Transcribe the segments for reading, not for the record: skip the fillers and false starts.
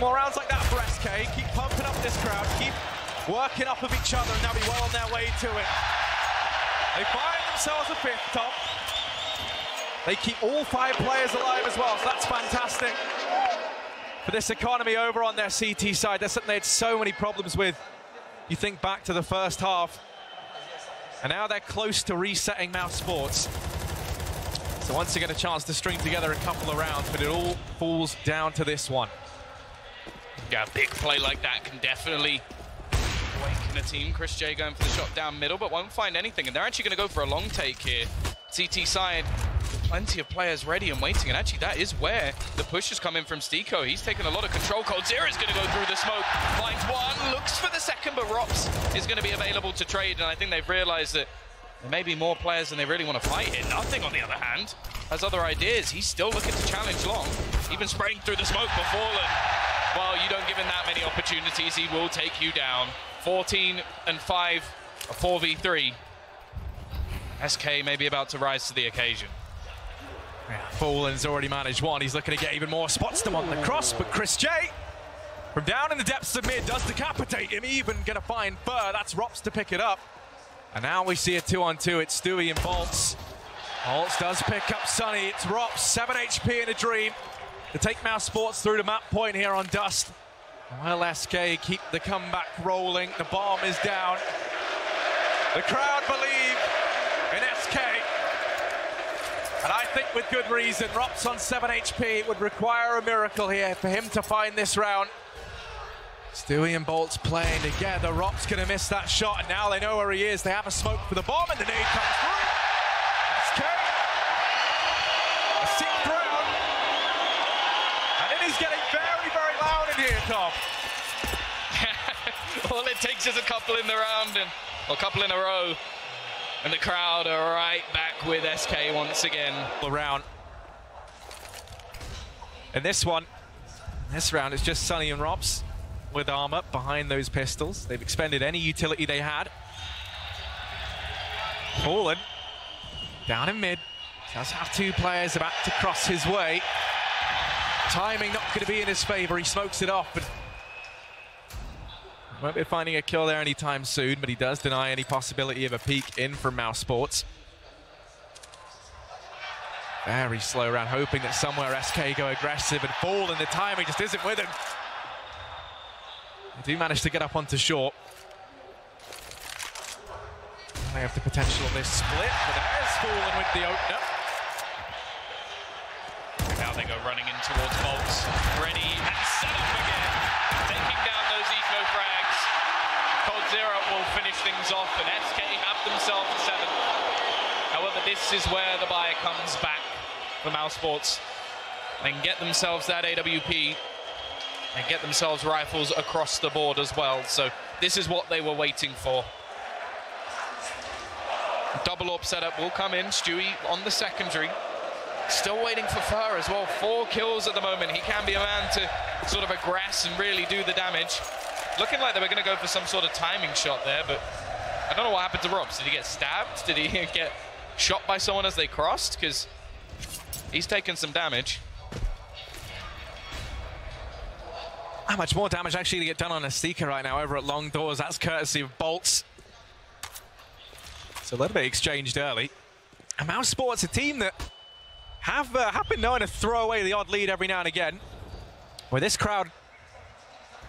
more rounds like that for SK. Keep pumping up this crowd. Keep working off of each other, and they'll be well on their way to it. They find themselves a fifth, Tom. They keep all 5 players alive as well, so that's fantastic. For this economy over on their CT side, that's something they had so many problems with. You think back to the first half, and now they're close to resetting mousesports. So once they get a chance to string together a couple of rounds, but it all falls down to this one. Yeah, a big play like that can definitely awaken a team. Chris J going for the shot down middle, but won't find anything. And they're actually going to go for a long take here. CT side, plenty of players ready and waiting. And actually, that is where the push is coming from Stiko. He's taken a lot of control. coldzera is going to go through the smoke. Finds one, looks for the second, but Rops is going to be available to trade. And I think they've realized that there may be more players than they really want to fight here. Nothing, on the other hand, has other ideas. He's still looking to challenge long. Even spraying through the smoke for Fallen. Well, you don't give him that many opportunities, he will take you down. 14 and 5, a 4v3. SK may be about to rise to the occasion. Yeah, Fallen's already managed one. He's looking to get even more spots to him on the cross, but Chris J, from down in the depths of mid, does decapitate him. Even going to find Fur. That's Rops to pick it up. And now we see a 2-on-2. It's Stewie and Bolts. Bolts does pick up Sunny. It's Rops, 7 HP in a dream to take mousesports through to map point here on Dust. Well, SK keep the comeback rolling. The bomb is down. The crowd believe in SK. And I think with good reason. Rops on 7 HP. It would require a miracle here for him to find this round. Stewie and Bolts playing together. Rops going to miss that shot, and now they know where he is. They have a smoke for the bomb, and the nade comes through. SK. A 6th round. And it is getting very, very loud in here, Tom. All it takes is a couple in the round, and a couple in a row. And the crowd are right back with SK once again. Around. And this round, it's just Sunny and Rops with armor behind those pistols. They've expended any utility they had. Fallen down in mid. Does have 2 players about to cross his way. Timing not going to be in his favor. He smokes it off, but won't be finding a kill there anytime soon, but he does deny any possibility of a peek in from mousesports. Very slow round, hoping that somewhere SK go aggressive, and Fallen, the timing just isn't with him. They do manage to get up onto short. They have the potential of this split, but there's Fallen with the opener. Now they go running in towards Bolts. Ready and set up again. Taking down those eco frags. coldzera will finish things off, and SK have themselves a 7. However, this is where the buy comes back for mousesports. They can get themselves that AWP and get themselves rifles across the board as well. So this is what they were waiting for. Double AWP setup will come in. Stewie on the secondary. Still waiting for Fur as well. 4 kills at the moment. He can be a man to sort of aggress and really do the damage. Looking like they were going to go for some sort of timing shot there, but I don't know what happened to Rops. Did he get stabbed? Did he get shot by someone as they crossed? Because he's taken some damage. How much more damage actually to get done on a Seeker right now over at long doors? That's courtesy of Bolts. So a little bit exchanged early. And mousesports, a team that have been known to throw away the odd lead every now and again. Where this crowd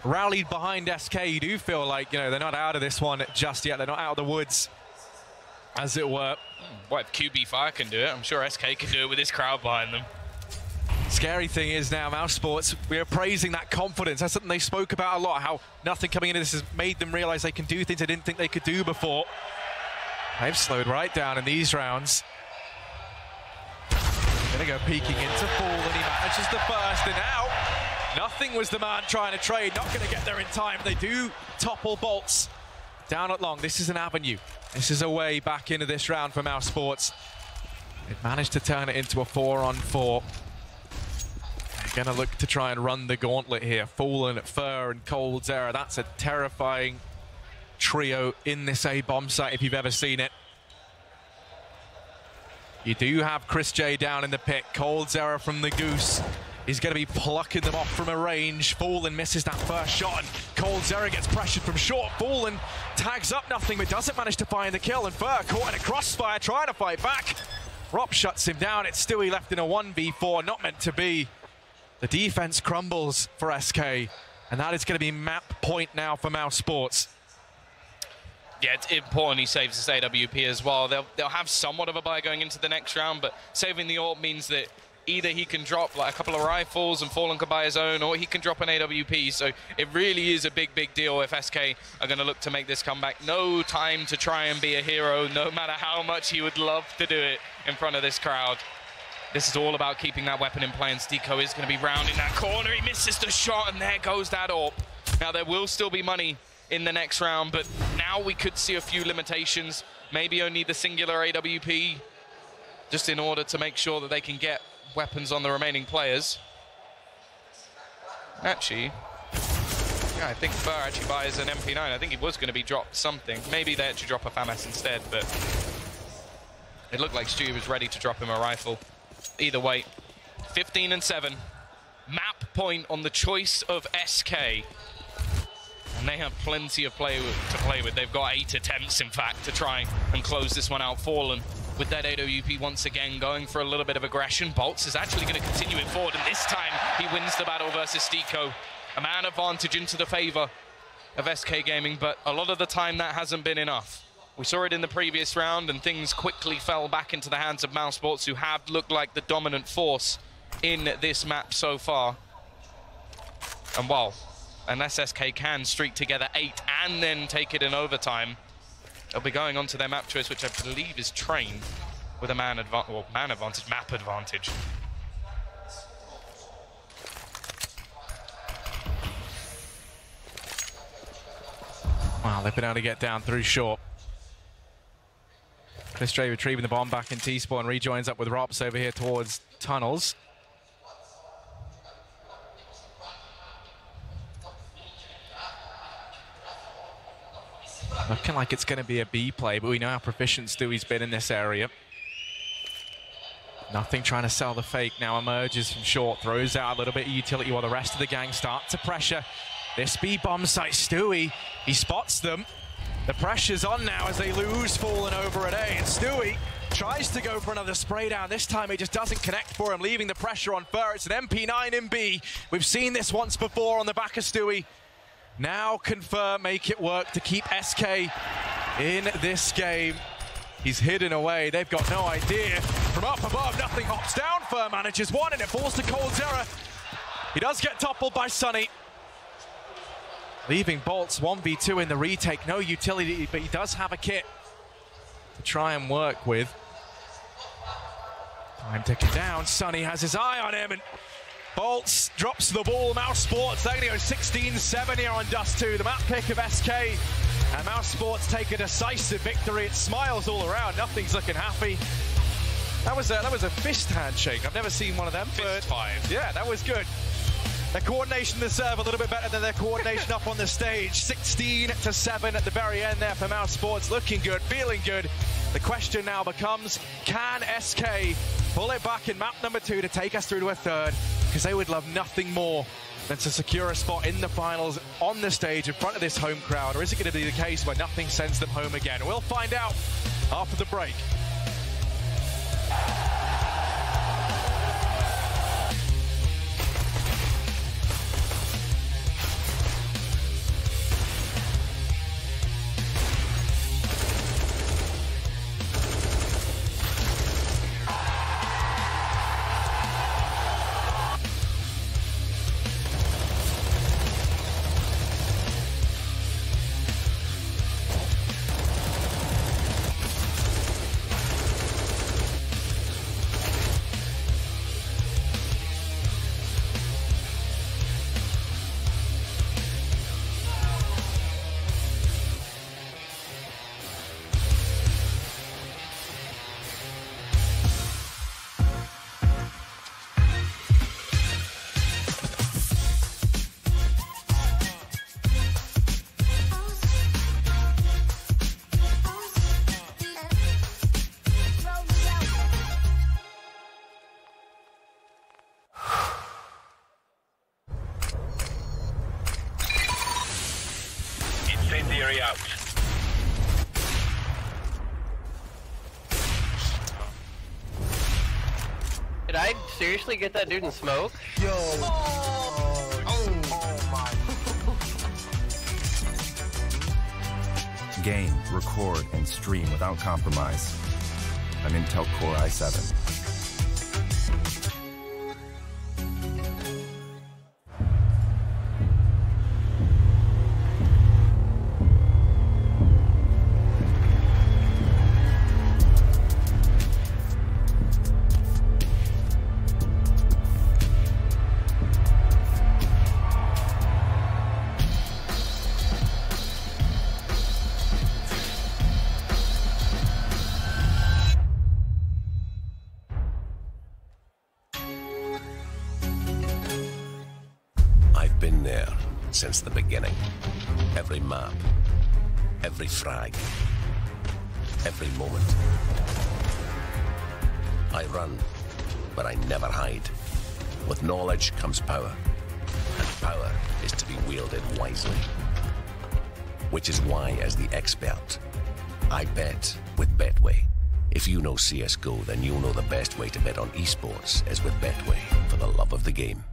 rallied behind SK, you do feel like, you know, they're not out of this one just yet. They're not out of the woods, as it were. Well, if QB Fire can do it, I'm sure SK can do it with this crowd behind them. Scary thing is now, mousesports, we are praising that confidence. That's something they spoke about a lot, how nothing coming into this has made them realize they can do things they didn't think they could do before. They've slowed right down in these rounds. Gonna go peeking into Fallen, and he manages the first, and now nothing was the man trying to trade, not gonna get there in time. They do topple Bolts down at long. This is an avenue. This is a way back into this round for mousesports. They've managed to turn it into a 4-on-4. They're gonna look to try and run the gauntlet here. Fallen, Fur, and coldzera. That's a terrifying trio in this A bomb site if you've ever seen it. You do have Chris J down in the pit. coldzera from the Goose He's going to be plucking them off from a range. Fallen misses that first shot, and coldzera gets pressured from short. Fallen tags up nothing, but doesn't manage to find the kill, and Fur caught in a crossfire, trying to fight back. Rob shuts him down. It's Stewie left in a 1v4, not meant to be. The defense crumbles for SK, and that is going to be map point now for Mouse Sports. Yeah, it's important he saves his AWP as well. They'll have somewhat of a buy going into the next round, but saving the AWP means that either he can drop like a couple of rifles and Fallen can buy his own, or he can drop an AWP. So it really is a big, big deal if SK are going to look to make this comeback. No time to try and be a hero, no matter how much he would love to do it in front of this crowd. This is all about keeping that weapon in play, and Stiko is going to be rounding that corner. He misses the shot, and there goes that AWP. Now, there will still be money in the next round, but now we could see a few limitations. Maybe only the singular AWP, just in order to make sure that they can get weapons on the remaining players. Actually, yeah, I think Fur actually buys an MP9. I think he was going to be dropped something. Maybe they actually drop a FAMAS instead, but it looked like Stu was ready to drop him a rifle. Either way, 15 and 7. Map point on the choice of SK. And they have plenty of to play with. They've got 8 attempts, in fact, to try and close this one out. Fallen with that AWP once again, going for a little bit of aggression. Bolts is actually going to continue it forward, and this time he wins the battle versus Stiko. A man advantage into the favor of SK Gaming, but a lot of the time that hasn't been enough. We saw it in the previous round, and things quickly fell back into the hands of Mouse Sports, who have looked like the dominant force in this map so far. And well, unless SK can streak together 8 and then take it in overtime, they'll be going on to their map choice, which I believe is Train, with a map advantage. Wow, they've been able to get down through short. Christray retrieving the bomb back in T-Spawn, rejoins up with Rops over here towards tunnels. Looking like it's going to be a B play, but we know how proficient Stewie's been in this area. Nothing trying to sell the fake, now emerges from short, throws out a little bit of utility while the rest of the gang start to pressure this B bomb site. Stewie, he spots them. The pressure's on now as they lose Fallen over at A, and Stewie tries to go for another spray down. This time it just doesn't connect for him, leaving the pressure on Fur. It's an MP9 in B. We've seen this once before on the back of Stewie. Now can Fur make it work to keep SK in this game. He's hidden away. They've got no idea. From up above, nothing hops down. Fur manages one, and it falls to coldzera. He does get toppled by Sunny, leaving Bolts 1v2 in the retake. No utility, but he does have a kit to try and work with. Time ticking down. Sunny has his eye on him, and Bolts drops the ball. Mouse Sports, they're going to go 16-7 here on Dust 2. The map pick of SK, and Mouse Sports take a decisive victory. It smiles all around. Nothing's looking happy. That was a fist handshake. I've never seen one of them. Fist five. Yeah, that was good. Their coordination to serve a little bit better than their coordination up on the stage. 16-7 at the very end there for Mouse Sports. Looking good, feeling good. The question now becomes, can SK pull it back in map number 2 to take us through to a third? Because they would love nothing more than to secure a spot in the finals on the stage in front of this home crowd. Or is it going to be the case where nothing sends them home again? We'll find out after the break. Theory out. Did I seriously get that dude in smoke? Yo. Oh my. Game, record, and stream without compromise. An Intel Core i7. Been there since the beginning. Every map, every frag, every moment. I run, but I never hide. With knowledge comes power, and power is to be wielded wisely. Which is why, as the expert, I bet with Betway. If you know CSGO, then you'll know the best way to bet on esports is with Betway, for the love of the game.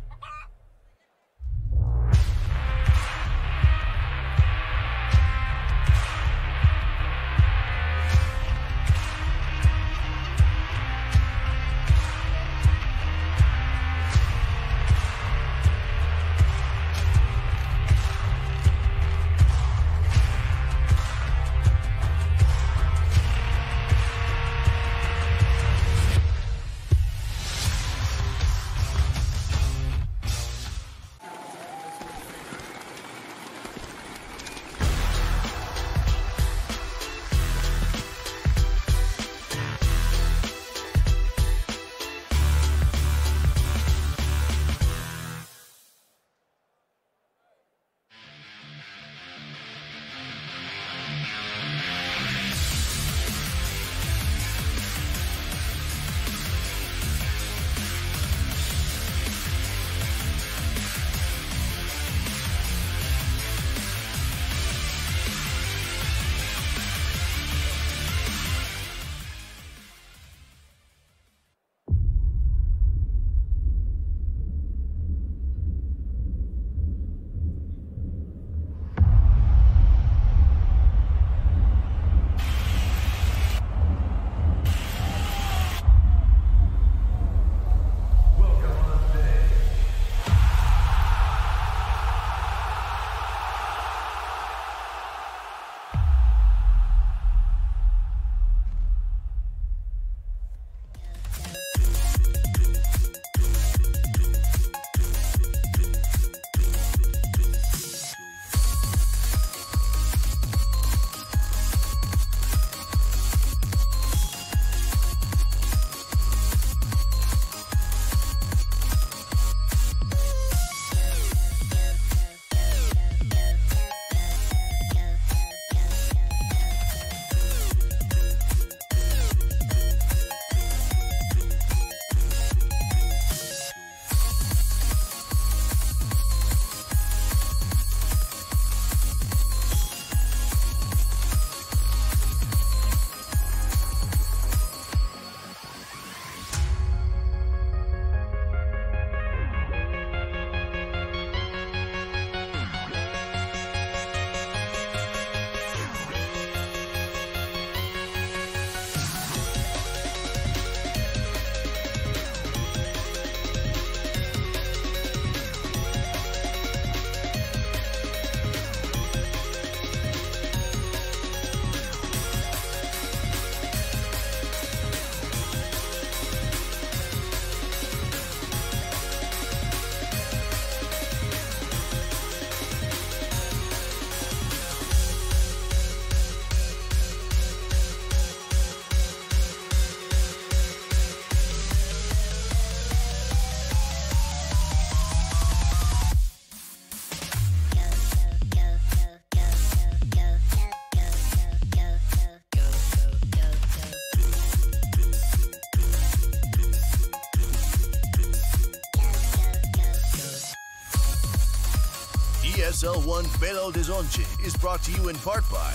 SL1 Belo Horizonte is brought to you in part by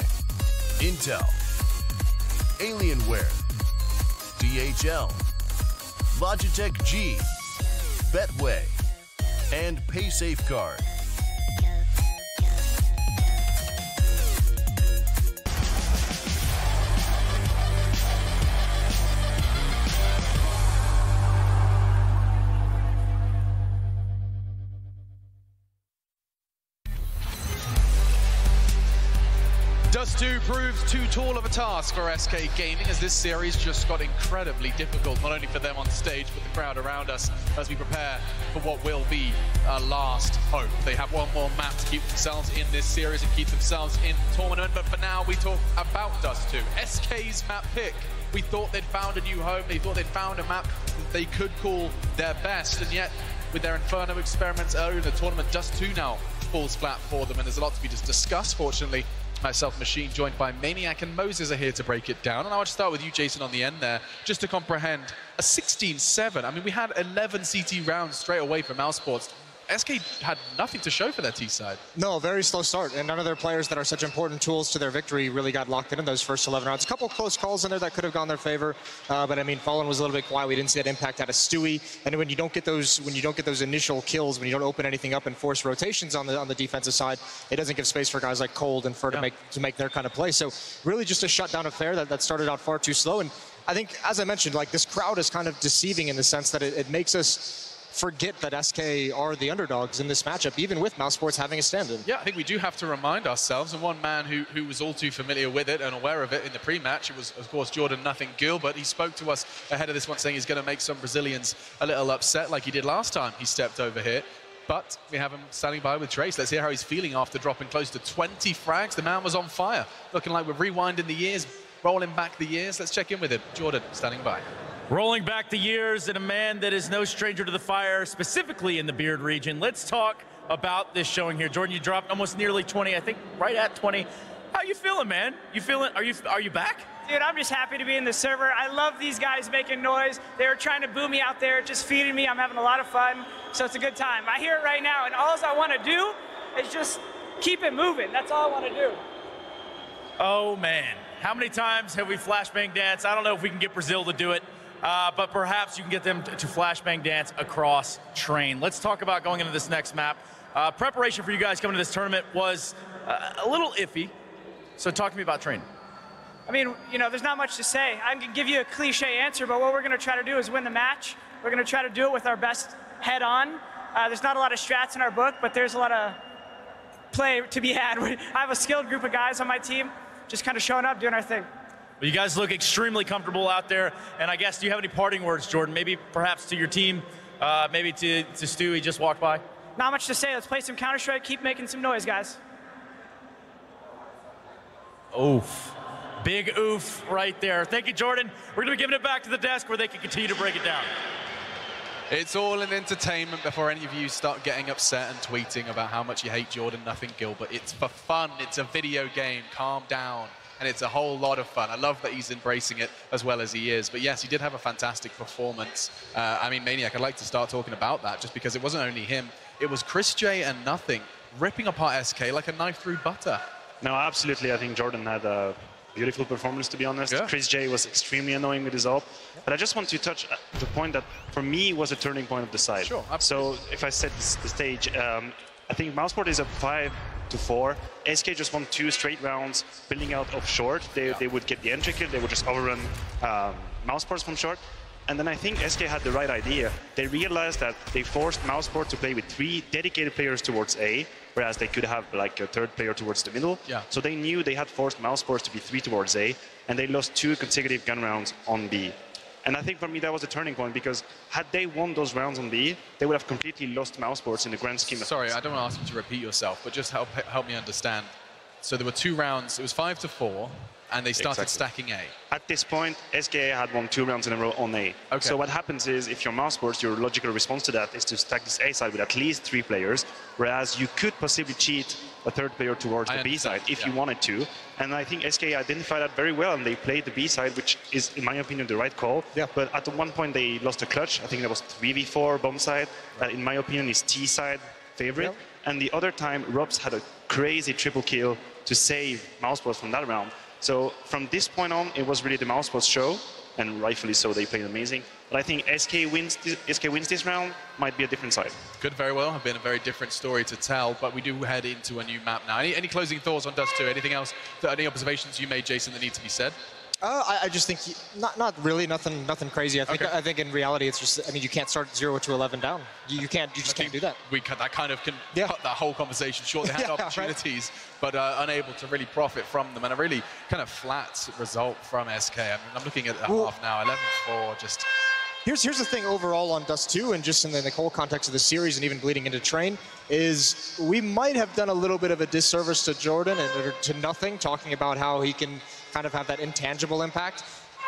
Intel, Alienware, DHL, Logitech G, Betway, and Faceit Card. Dust 2 proves too tall of a task for SK Gaming, as this series just got incredibly difficult, not only for them on stage, but the crowd around us as we prepare for what will be a last hope. They have one more map to keep themselves in this series and keep themselves in the tournament, but for now we talk about Dust 2. SK's map pick. We thought they'd found a new home, they thought they'd found a map that they could call their best, and yet with their Inferno experiments earlier in the tournament, Dust 2 now falls flat for them, and there's a lot to be discussed. Fortunately, myself, Machine, joined by Maniac and Moses are here to break it down. And I want to start with you, Jason, on the end there, just to comprehend a 16-7. I mean, we had 11 CT rounds straight away from Mousesports. SK had nothing to show for their T side. No, very slow start, and none of their players that are such important tools to their victory really got locked in those first 11 rounds. A couple close calls in there that could have gone their favor, but I mean, Fallen was a little bit quiet. We didn't see that impact out of Stewie, and when you don't get those initial kills, when you don't open anything up and force rotations on the defensive side, it doesn't give space for guys like Cold and Fur to make their kind of play. So really, just a shutdown affair that started out far too slow. And I think, as I mentioned, like this crowd is kind of deceiving in the sense that it makes us forget that SK are the underdogs in this matchup, even with Mousesports having a stand-in. Yeah, I think we do have to remind ourselves, and one man who was all too familiar with it and aware of it in the pre-match, it was, of course, Jordan Nothing Gilbert. He spoke to us ahead of this one saying he's going to make some Brazilians a little upset like he did last time he stepped over here. But we have him standing by with Trace. Let's hear how he's feeling after dropping close to 20 frags. The man was on fire, looking like we're rewinding the years, rolling back the years. Let's check in with him. Jordan, standing by. Rolling back the years, and a man that is no stranger to the fire, specifically in the Beard region. Let's talk about this showing here. Jordan, you dropped almost nearly 20, I think right at 20. How you feeling, man? You feeling, are you back? Dude, I'm just happy to be in the server. I love these guys making noise. They were trying to boo me out there, just feeding me. I'm having a lot of fun, so it's a good time. I hear it right now, and all I want to do is just keep it moving. That's all I want to do. Oh, man. How many times have we flashbang dance? I don't know if we can get Brazil to do it. But perhaps you can get them to flashbang dance across train. Let's talk about going into this next map. Preparation for you guys coming to this tournament was a little iffy. So talk to me about train. I mean, you know, there's not much to say. I can give you a cliche answer, but what we're going to try to do is win the match. We're going to try to do it with our best head on. There's not a lot of strats in our book, but there's a lot of play to be had. I have a skilled group of guys on my team, just kind of showing up, doing our thing. Well, you guys look extremely comfortable out there, and I guess, do you have any parting words, Jordan? Maybe perhaps to your team, maybe to Stu, he just walked by? Not much to say. Let's play some Counter-Strike, keep making some noise, guys. Oof. Big oof right there. Thank you, Jordan. We're going to be giving it back to the desk where they can continue to break it down. It's all an entertainment before any of you start getting upset and tweeting about how much you hate Jordan Nothing Gilbert. It's for fun. It's a video game. Calm down. And it's a whole lot of fun. I love that he's embracing it as well as he is. But yes, he did have a fantastic performance. I mean, Maniac, I'd like to start talking about that, just because it wasn't only him. It was Chris J and Nothing ripping apart SK like a knife through butter. No, absolutely. I think Jordan had a beautiful performance, to be honest. Yeah. Chris J was extremely annoying with his ult. But I just want to touch the point that, for me, was a turning point of the side. Sure, absolutely. So if I set the stage, I think Mouseport is a 5-4. SK just won 2 straight rounds building out of short. They would get the entry kill, they would just overrun Mousesports from short. And then I think SK had the right idea. They realized that they forced Mouseport to play with 3 dedicated players towards A, whereas they could have like a 3rd player towards the middle. Yeah. So they knew they had forced Mousesports to be 3 towards A, and they lost 2 consecutive gun rounds on B. And I think for me that was a turning point, because had they won those rounds on B, they would have completely lost Mousesports in the grand scheme of things. Sorry, I don't want to ask you to repeat yourself, but just help me understand. So there were 2 rounds, it was 5-4, and they started stacking A. At this point, SKA had won 2 rounds in a row on A. Okay. So what happens is, if you're Mousesports, your logical response to that is to stack this A side with at least 3 players, whereas you could possibly cheat a 3rd player towards the B side if you wanted to. And I think SKA identified that very well, and they played the B side, which is, in my opinion, the right call. Yeah. But at one point, they lost a clutch. I think that was 3v4 bomb side. That, in my opinion, is T side favorite. Yeah. and the other time, Robs had a crazy triple kill to save Mousesports from that round. So from this point on, it was really the Mousesports show, and rightfully so, they played amazing. But I think SK wins this round, might be a different side. Could very well have been a very different story to tell, but we do head into a new map now. Any closing thoughts on Dust 2? Anything else, any observations you made, Jason, that need to be said? I just think not really nothing crazy. I think in reality it's just, I mean, you can't start 0 to 11 down. You just can't do that. That kind of can cut that whole conversation short. They had opportunities, but unable to really profit from them, and a really kind of flat result from SK. I mean, I'm looking at the half now, 11-4, just. Here's the thing overall on Dust 2, and just in the whole context of the series and even bleeding into Train, is we might have done a little bit of a disservice to Jordan and to Nothing, talking about how he can kind of have that intangible impact.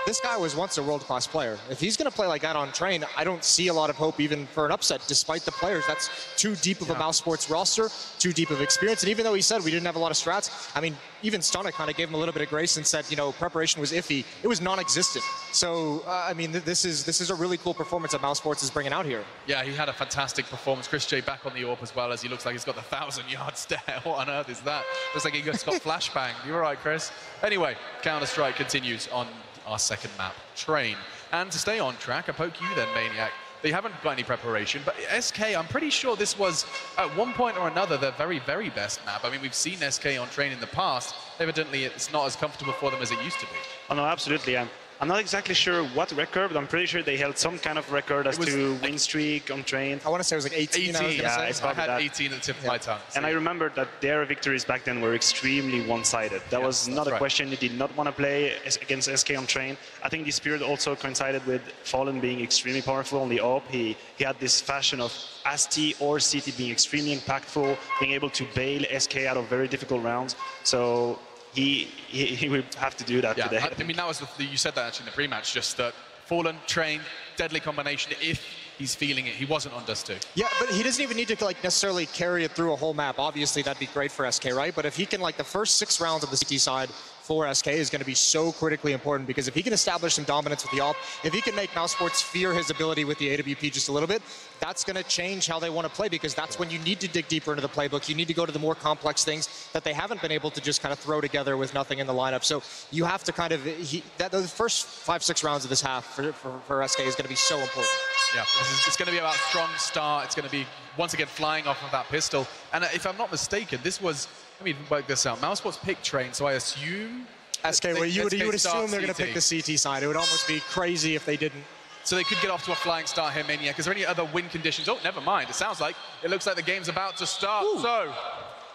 This guy was once a world-class player. If he's going to play like that on Train, I don't see a lot of hope even for an upset, despite the players. That's too deep of a Mousesports roster, too deep of experience. And even though he said we didn't have a lot of strats, I mean, even Stunna kind of gave him a little bit of grace and said, you know, preparation was iffy. It was non-existent. So, I mean, this is a really cool performance that Mousesports is bringing out here. Yeah, he had a fantastic performance. Chris J back on the AWP as well, as he looks like he's got the 1,000-yard stare. What on earth is that? Looks like he just got flashbanged. You're right, Chris. Anyway, Counter-Strike continues on our second map, Train. And to stay on track, I poke you then, Maniac. They haven't got any preparation, but SK, I'm pretty sure this was, at one point or another, their very, very best map. I mean, we've seen SK on Train in the past. Evidently, it's not as comfortable for them as it used to be. Oh, no, absolutely. I'm not exactly sure what record, but I'm pretty sure they held some kind of record as to win streak on Train. I want to say it was like 18. 18, I had 18 at the tip of my tongue. And I remember that their victories back then were extremely one-sided. That was not a question. They did not want to play against SK on Train. I think this period also coincided with Fallen being extremely powerful on the AWP. He had this fashion of AST or CT being extremely impactful, being able to bail SK out of very difficult rounds. So he would have to do that today. I mean, that was you said that actually in the pre-match, just that Fallen, Train, deadly combination if he's feeling it. He wasn't on Dust 2. Yeah, but he doesn't even need to like necessarily carry it through a whole map. Obviously, that'd be great for SK, right? But if he can, like, the first 6 rounds of the CT side for SK is going to be so critically important, because if he can establish some dominance with the AWP, if he can make Mousesports fear his ability with the AWP just a little bit, that's going to change how they want to play, because that's when you need to dig deeper into the playbook. You need to go to the more complex things that they haven't been able to just kind of throw together with Nothing in the lineup. So you have to kind of, the first 5-6 rounds of this half for SK is going to be so important. Yeah, it's going to be about strong start. It's going to be, once again, flying off of that pistol. And if I'm not mistaken, this was, let me work this out. Mousesports picked Train, so I assume SK, well, you would assume they're going to pick the CT side. It would almost be crazy if they didn't. So they could get off to a flying start here, Maniac. Is there any other win conditions? Oh, never mind. It sounds like it looks like the game's about to start. Ooh. So,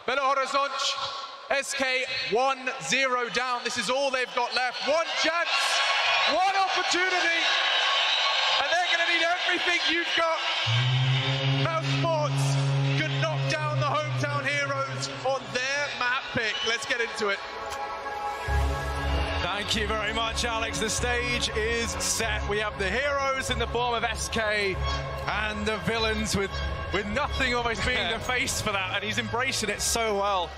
Belo Horizonte, SK 1-0 down. This is all they've got left. One chance, one opportunity, and they're going to need everything you've got. Mousesports could knock down the hometown heroes on their map pick. Let's get into it. Thank you very much, Alex. The stage is set. We have the heroes in the form of SK and the villains with Nothing almost being the face for that, and he's embracing it so well.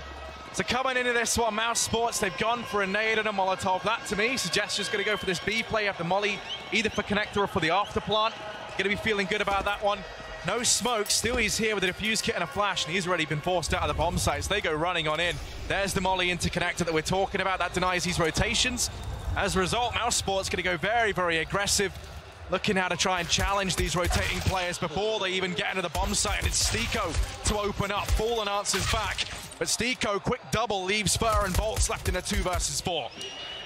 So coming into this one, Mousesports, they've gone for a nade and a Molotov. That, to me, suggests just going to go for this B play of the Molly, either for Connector or for the Afterplant. Going to be feeling good about that one. No smoke, still he's here with a defuse kit and a flash, and he's already been forced out of the bomb site, so they go running on in. There's the Molly into Connector that we're talking about. That denies his rotations. As a result, Mousesports going to go very, very aggressive, looking how to try and challenge these rotating players before they even get into the bomb site, and it's Stiko to open up. Fallen answers back, but Stiko, quick double, leaves Fur and Bolts left in a 2 versus 4.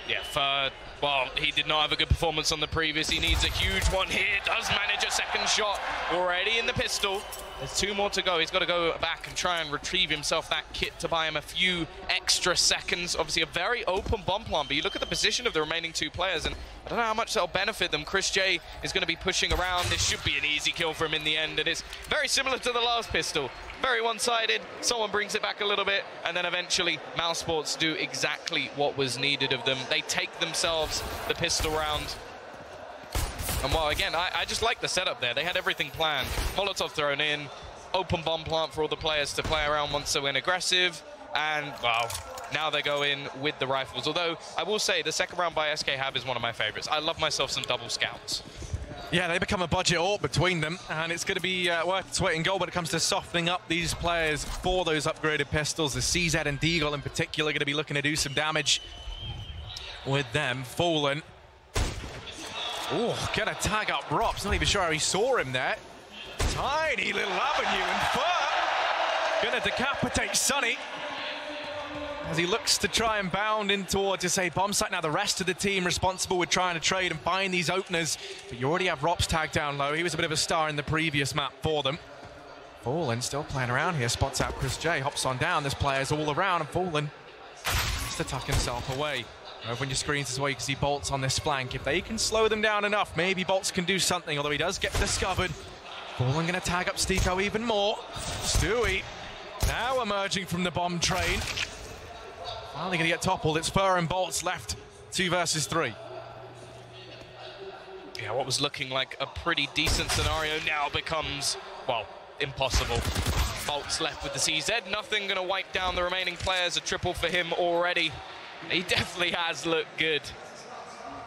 Yeah, Fur, well, he did not have a good performance on the previous. He needs a huge one here. Does manage a second shot already in the pistol. There's 2 more to go. He's got to go back and try and retrieve himself that kit to buy him a few extra seconds. Obviously, a very open bomb plant, but you look at the position of the remaining 2 players, and I don't know how much that'll benefit them. Chris J is going to be pushing around. This should be an easy kill for him in the end, and it's very similar to the last pistol. Very one-sided. Someone brings it back a little bit, and then eventually Mousesports do exactly what was needed of them. They take themselves the pistol round. And well, again, I just like the setup there. They had everything planned. Molotov thrown in, open bomb plant for all the players to play around once they went aggressive. And, well, now they go in with the rifles. Although, I will say, the second round by SK Hab is one of my favorites. I love myself some double scouts. Yeah, they become a budget AWP between them, and it's going to be worth its weight in gold when it comes to softening up these players for those upgraded pistols. The CZ and Deagle in particular are going to be looking to do some damage with them. Fallen. Oh, gonna tag up Rops. Not even sure how he saw him there. Tiny little avenue, and Fur gonna decapitate Sunny as he looks to try and bound in towards his bomb site. Now the rest of the team responsible with trying to trade and find these openers, but you already have Rops tagged down low. He was a bit of a star in the previous map for them. Fallen still playing around here, spots out Chris J, hops on down. There's players all around, and Fallen has to tuck himself away. Over on your screens as well, you can see Bolts on this flank. If they can slow them down enough, maybe Bolts can do something, although he does get discovered. Fallen going to tag up Stiko even more. Stewie now emerging from the bomb train. Finally going to get toppled. It's Fur and Bolts left 2 versus 3. Yeah, what was looking like a pretty decent scenario now becomes, well, impossible. Bolts left with the CZ. Nothing going to wipe down the remaining players. A triple for him already. He definitely has looked good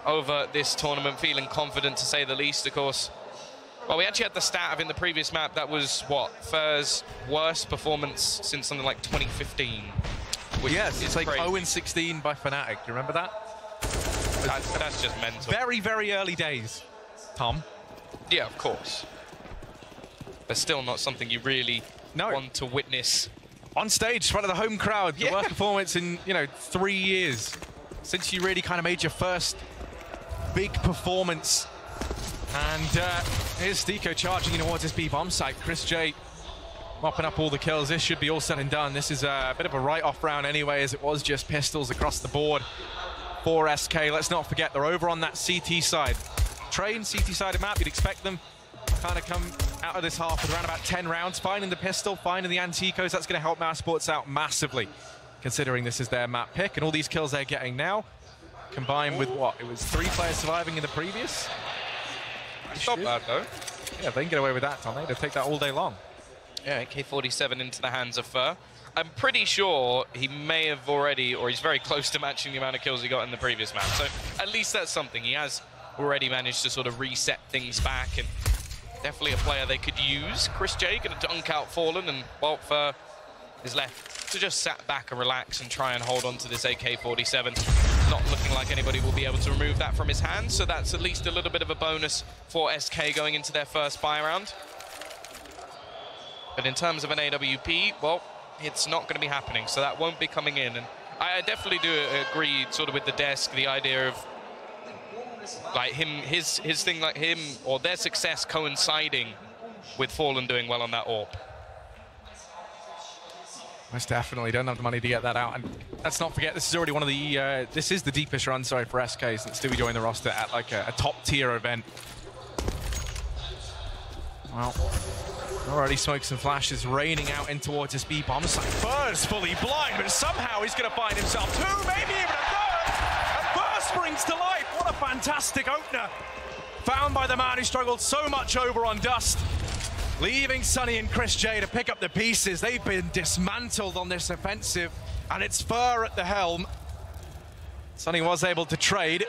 over this tournament, feeling confident to say the least, of course. Well, we actually had the stat of in the previous map, that was, what, Fur's worst performance since something like 2015. Yes, it's like 0-16 by Fnatic. Do you remember that? That's just mental. Very, very early days, Tom. Yeah, of course. But still not something you really want to witness. On stage, in front of the home crowd, the worst performance in, 3 years. Since you really kind of made your first big performance. And here's Stiko charging in towards his B bomb site. Chris J mopping up all the kills. This should be all said and done. This is a bit of a write-off round anyway, as it was just pistols across the board for SK. Let's not forget, they're over on that CT side. Train, CT-sided map, you'd expect them kind of come out of this half with around about 10 rounds, finding the pistol, finding the Anticos. That's going to help Mouse Sports out massively, considering this is their map pick. And all these kills they're getting now, combined with what? It was 3 players surviving in the previous? It's not bad, though. Yeah, if they can get away with that, Tom, they'd take that all day long. Yeah, AK-47 into the hands of Fur. I'm pretty sure he may have already, or he's very close to matching the amount of kills he got in the previous map. So at least that's something. He has already managed to sort of reset things back, and definitely a player they could use. Chris J going to dunk out Fallen, and well, Fur is left to just sat back and relax and try and hold on to this AK-47. Not looking like anybody will be able to remove that from his hands, so that's at least a little bit of a bonus for SK going into their first buy round. But in terms of an AWP, well, it's not going to be happening, so that won't be coming in. And I definitely do agree sort of with the desk, the idea of like his thing, like him or their success coinciding with Fallen doing well on that AWP. Most definitely don't have the money to get that out. And let's not forget, this is already one of the, this is the deepest run, sorry, for SK since Stewie joined the roster at like a top tier event. Well, already smokes and flashes raining out in towards his B bomb site. Fur's fully blind, but somehow he's going to find himself 2, maybe even a third. And Fur springs to life. What a fantastic opener. Found by the man who struggled so much over on Dust. Leaving Sunny and Chris J to pick up the pieces. They've been dismantled on this offensive, and it's Fur at the helm. Sunny was able to trade.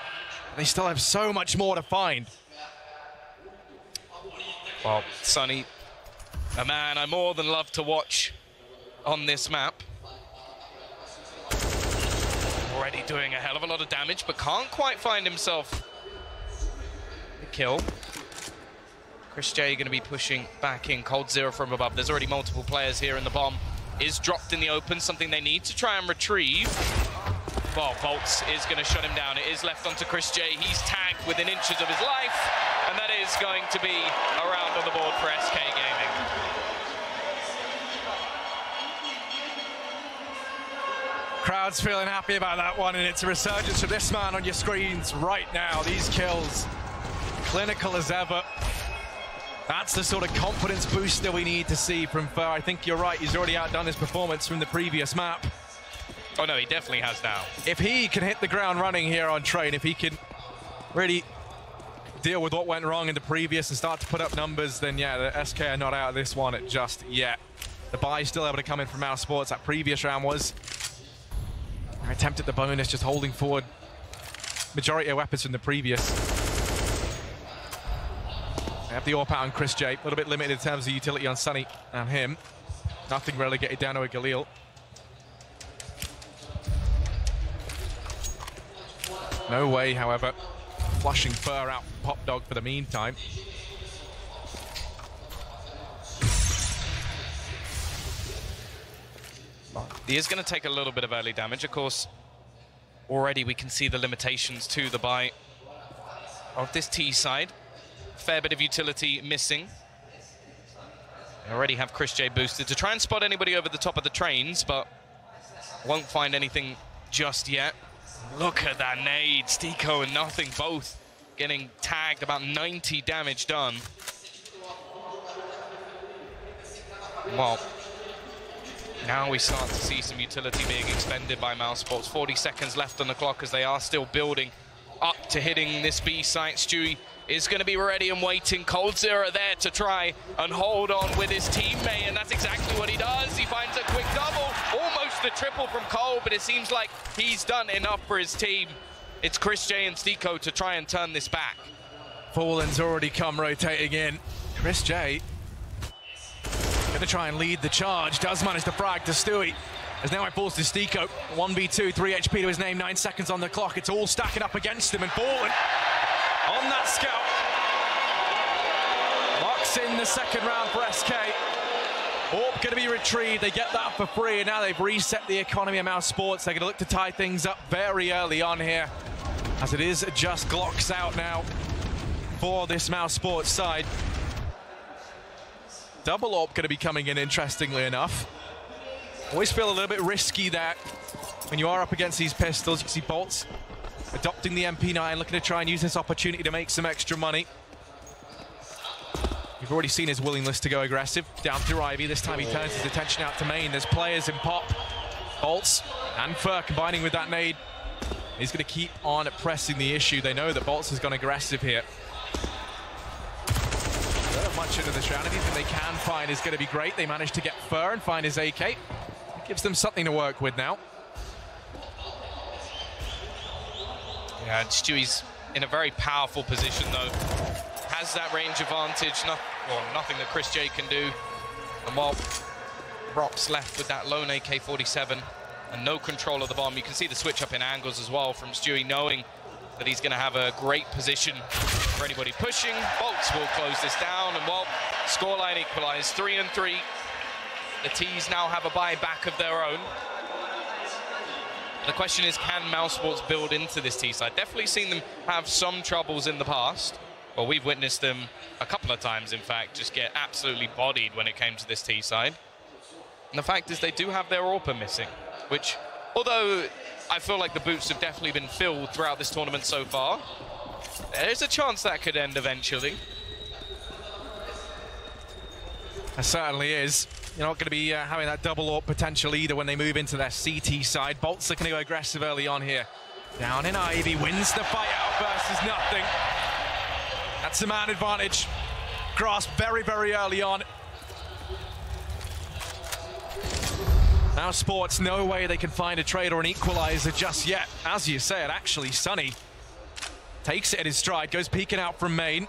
They still have so much more to find. Well, Sunny, a man I more than love to watch on this map. Already doing a hell of a lot of damage, but can't quite find himself a kill. Chris J going to be pushing back in. Cold Zero from above. There's already multiple players here, and the bomb is dropped in the open, something they need to try and retrieve. Well, Bolts is going to shut him down. It is left onto Chris J. He's tagged within inches of his life, and that is going to be a round on the board for SK Gaming. Crowd's feeling happy about that one, and it's a resurgence of this man on your screens right now. These kills, clinical as ever. That's the sort of confidence booster we need to see from Fur. I think you're right, he's already outdone his performance from the previous map. Oh no, he definitely has now. If he can hit the ground running here on Train, if he can really deal with what went wrong in the previous and start to put up numbers, then yeah, the SK are not out of this one just yet. The buy still able to come in from Mouse Sports. That previous round was an attempt at the bonus, just holding forward majority of weapons from the previous. Have the AWP out on Chris J. A little bit limited in terms of utility on Sunny and him. Nothing relegated down to a Galil. No way, however. Flushing Fur out Pop Dog for the meantime. He is going to take a little bit of early damage. Of course, already we can see the limitations to the buy of this T side. Fair bit of utility missing. They already have Chris J boosted to try and spot anybody over the top of the trains, but won't find anything just yet. Look at that nade. Stiko and Nothing both getting tagged, about 90 damage done. Well, now we start to see some utility being expended by mousesports. 40 seconds left on the clock as they are still building up to hitting this B site. Stewie is going to be ready and waiting. coldzera there to try and hold on with his teammate, and that's exactly what he does. He finds a quick double, almost a triple from Cole, but it seems like he's done enough for his team. It's Chris J and Stiko to try and turn this back. Fallen's already come rotating in. Chris J going to try and lead the charge. Does manage to frag to Stewie. As now it falls to Stiko. 1v2, 3 HP to his name, 9 seconds on the clock. It's all stacking up against him, and Fallen on that scout locks in the second round for SK. AWP going to be retrieved. They get that for free, and now they've reset the economy of mousesports. They're going to look to tie things up very early on here, as it is just Glocks out now for this mousesports side. Double AWP going to be coming in, interestingly enough. Always feel a little bit risky that when you are up against these pistols. You see Bolts adopting the MP9, looking to try and use this opportunity to make some extra money. You've already seen his willingness to go aggressive. Down through Ivy, this time he turns his attention out to main. There's players in Pop. Bolts and Fur combining with that nade. He's going to keep on pressing the issue. They know that Bolts has gone aggressive here. Not much into this round. Anything they can find is going to be great. They managed to get Fur and find his AK. It gives them something to work with now. Yeah, Stewie's in a very powerful position, though. Has that range advantage. Nothing that Chris J can do. And while Rop's left with that lone AK-47 and no control of the bomb, you can see the switch up in angles as well from Stewie, knowing that he's going to have a great position for anybody pushing. Bolts will close this down, and well, scoreline equalized, 3-3. The T's now have a buyback of their own. The question is, can mousesports build into this T side? Definitely seen them have some troubles in the past. Well, we've witnessed them a couple of times, in fact, just get absolutely bodied when it came to this T side. And the fact is they do have their AWP missing, which, although I feel like the boots have definitely been filled throughout this tournament so far, there's a chance that could end eventually. There certainly is. You're not going to be having that double AWP potential either when they move into their CT side. Bolts looking to go aggressive early on here. Down in Ivy, wins the fight out versus Nothing. That's a man advantage. Grasp very, very early on. mousesports, no way they can find a trade or an equalizer just yet. As you said, actually, Sunny takes it in his stride, goes peeking out from main.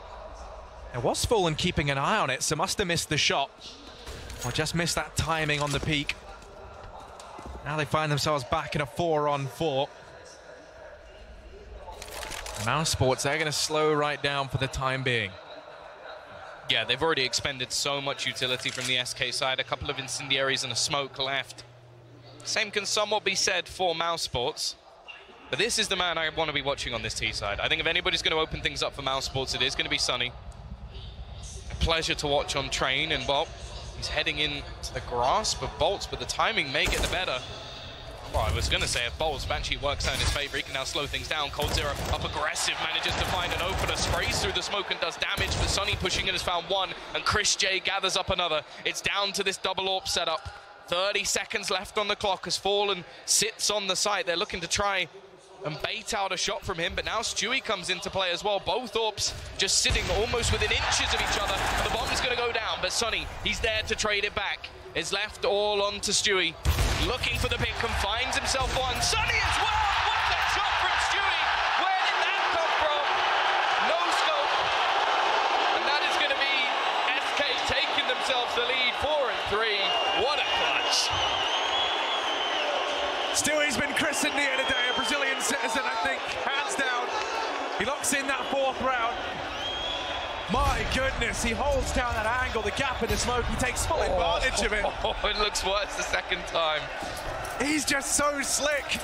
There was Fallen keeping an eye on it, so must have missed the shot. Or just missed that timing on the peak. Now they find themselves back in a 4-on-4. mousesports, they're going to slow right down for the time being. Yeah, they've already expended so much utility from the SK side. A couple of incendiaries and a smoke left. Same can somewhat be said for mousesports. But this is the man I want to be watching on this T side. I think if anybody's going to open things up for mousesports, it is going to be Sunny. A pleasure to watch on train, and well, he's heading in to the grasp of Bolts, but the timing may get the better. Well, I was going to say if Bolts Banshee works out in his favor, he can now slow things down. coldzera up aggressive, manages to find an opener, sprays through the smoke and does damage, but Sunny pushing in has found one, and Chris J gathers up another. It's down to this double AWP setup. 30 seconds left on the clock as Fallen sits on the site. They're looking to try and bait out a shot from him, but now Stewie comes into play as well. Both AWPs just sitting almost within inches of each other, and the bomb's going to go down, but Sunny, he's there to trade it back. It's left all on to Stewie. Looking for the pick and finds himself one. Sunny as well! What a shot from Stewie! Where did that come from? No scope. And that is going to be Stewie's been christened here today, a Brazilian citizen, I think, hands down. He locks in that 4th round. My goodness, he holds down that angle, the gap in the smoke, he takes full advantage of it. It looks worse the second time. He's just so slick.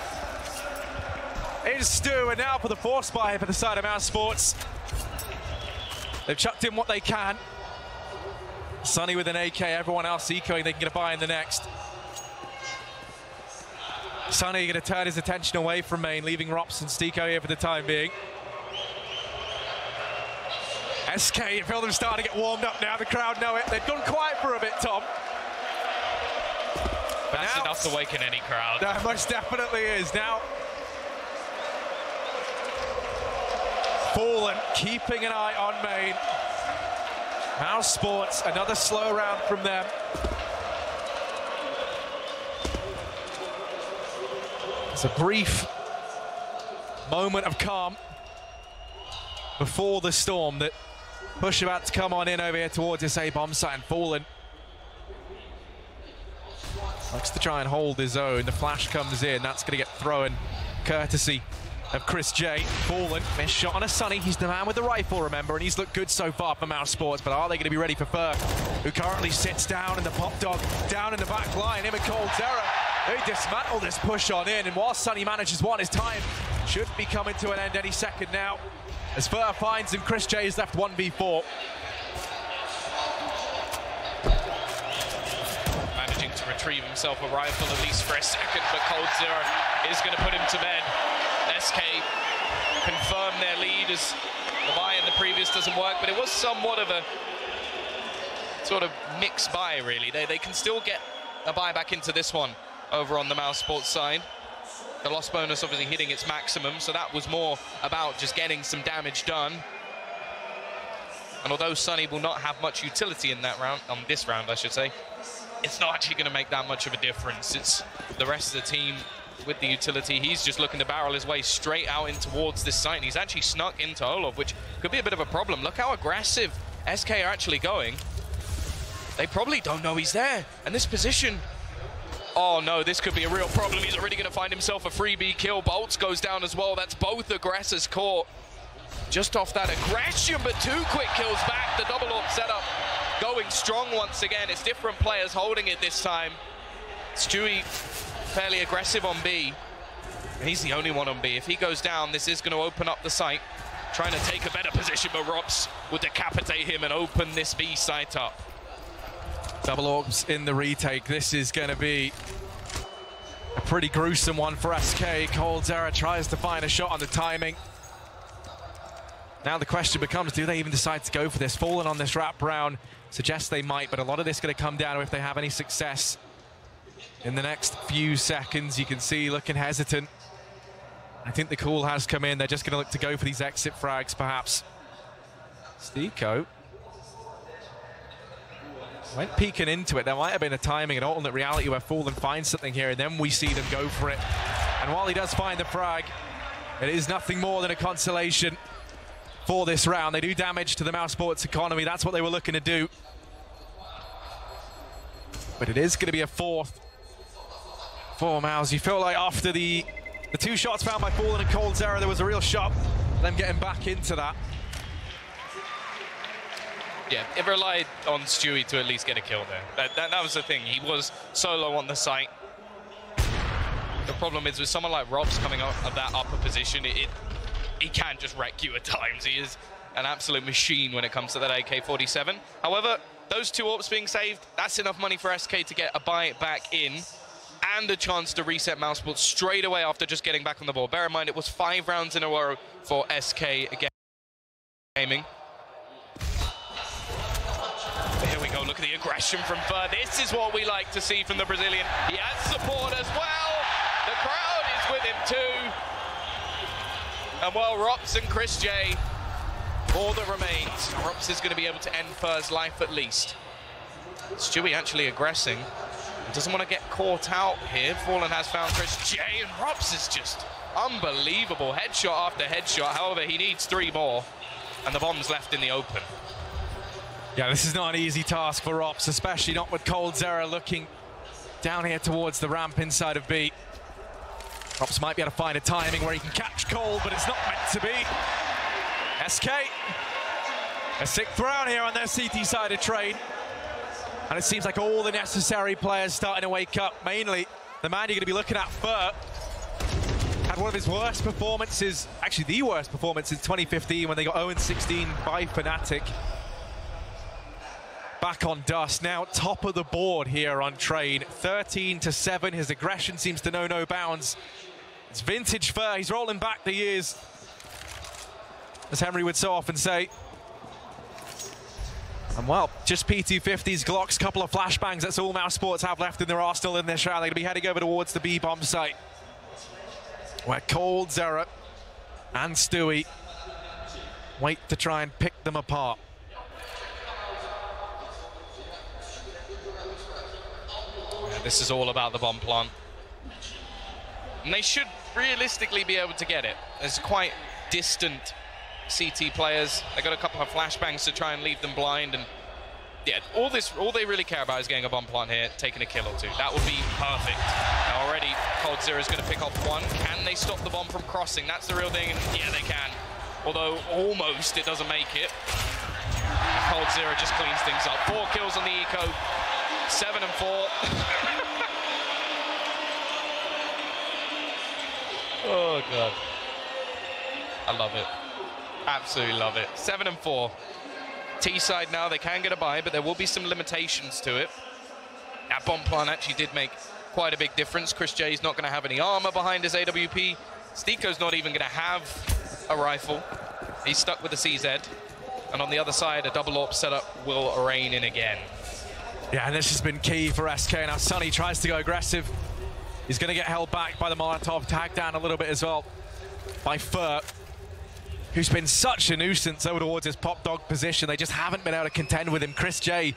Here's Stu, and now for the force buy for the side of Mouse Sports. They've chucked in what they can. Sonny with an AK, everyone else ecoing, they can get a buy in the next. Sonny going to turn his attention away from main, leaving Rops and Stiko here for the time being. SK, you feel them starting to get warmed up now, the crowd know it. They've gone quiet for a bit, Tom. But that's now, enough to awaken any crowd. That most definitely is. Now, Fallen keeping an eye on main. Mouse Sports, another slow round from them. It's a brief moment of calm before the storm that Push about to come on in over here towards this A-bomb site, and Fallen looks to try and hold his own. The flash comes in, that's going to get thrown courtesy of Chris J. Fallen, missed shot on a Sonny. He's the man with the rifle, remember, and he's looked good so far for Mouse Sports, but are they going to be ready for Fur, who currently sits down in the pop dog, down in the back line, him and coldzera. They dismantle this push on in, and while Sonny manages one, his time should be coming to an end any second now, as Fur finds him. Chris J is left 1v4. Managing to retrieve himself a rifle at least for a second, but coldzera is going to put him to bed. SK confirm their lead as the buy in the previous doesn't work, but it was somewhat of a sort of mixed buy, really. They can still get a buy back into this one over on the Mouse Sports side. The loss bonus obviously hitting its maximum, so that was more about just getting some damage done. And although Sonny will not have much utility in that round, on this round I should say, it's not actually going to make that much of a difference. It's the rest of the team with the utility. He's just looking to barrel his way straight out in towards this site, and he's actually snuck into Olov, which could be a bit of a problem. Look how aggressive SK are actually going. They probably don't know he's there, and this position, oh no, this could be a real problem. He's already going to find himself a freebie kill. Bolts goes down as well. That's both aggressors caught just off that aggression, but 2 quick kills back. The double AWP setup going strong once again. It's different players holding it this time. Stewie fairly aggressive on B, and he's the only one on B. If he goes down, this is going to open up the site, trying to take a better position, but Rops will decapitate him and open this B site up. Double AWPs in the retake. This is going to be a pretty gruesome one for SK. coldzera tries to find a shot on the timing. Now the question becomes, do they even decide to go for this? Fallen on this wrap round suggests they might, but a lot of this is going to come down to if they have any success in the next few seconds. You can see looking hesitant. I think the call has come in. They're just going to look to go for these exit frags, perhaps. Stiko went peeking into it. There might have been a timing and alternate reality where Fallen finds something here, and then we see them go for it. And while he does find the frag, it is nothing more than a consolation for this round. They do damage to the Mouse Sports economy. That's what they were looking to do. But it is going to be a 4th for Mouse. You feel like after the 2 shots found by Fallen and coldzera, there was a real shot, them getting back into that. Yeah, it relied on Stewie to at least get a kill there. That was the thing. He was solo on the site. The problem is with someone like Robs coming out of that upper position, he can just wreck you at times. He is an absolute machine when it comes to that AK-47. However, those 2 AWPs being saved, that's enough money for SK to get a buy back in and a chance to reset Mouse Sports straight away after just getting back on the board. Bear in mind, it was 5 rounds in a row for SK again. Gaming. Here we go, look at the aggression from Fur. This is what we like to see from the Brazilian. He has support as well. The crowd is with him too. And while Rops and Chris J, all that remains, Rops is going to be able to end Fur's life at least. Stewie actually aggressing. He doesn't want to get caught out here. Fallen has found Chris J, and Rops is just unbelievable. Headshot after headshot. However, he needs 3 more, and the bomb's left in the open. Yeah, this is not an easy task for Rops, especially not with coldzera looking down here towards the ramp inside of B. Rops might be able to find a timing where he can catch Cold, but it's not meant to be. SK, a 6th round here on their CT-sided trade. And it seems like all the necessary players starting to wake up. Mainly, the man you're going to be looking at, Fur, had one of his worst performances, actually the worst performance since 2015 when they got 0-16 by Fnatic. Back on dust, now top of the board here on trade. 13-7, his aggression seems to know no bounds. It's vintage Fur, he's rolling back the years, as Henry would so often say. And well, just P250s, Glocks, couple of flashbangs, that's all Mouse Sports have left in their arsenal in this round. They're going to be heading over towards the B-bomb site, where Cold, Zera, and Stewie wait to try and pick them apart. This is all about the bomb plant. And they should realistically be able to get it. There's quite distant CT players. They got a couple of flashbangs to try and leave them blind, and yeah, all they really care about is getting a bomb plant here, taking a kill or two. That would be perfect. Now already Cold Zero is going to pick up one. Can they stop the bomb from crossing? That's the real thing, and yeah, they can. Although almost it doesn't make it. Cold Zero just cleans things up. 4 kills on the eco, 7-4. Oh god, I love it. Absolutely love it. 7-4. T-side now, they can get a buy, but there will be some limitations to it. That bomb plant actually did make quite a big difference. Chris J's not going to have any armor behind his AWP. Stiko's not even going to have a rifle. He's stuck with the CZ. And on the other side, a double AWP setup will reign in again. Yeah, and this has been key for SK. Now Sunny tries to go aggressive. He's going to get held back by the Molotov, tagged down a little bit as well by Fur, who's been such a nuisance over towards his pop dog position. They just haven't been able to contend with him. Chris J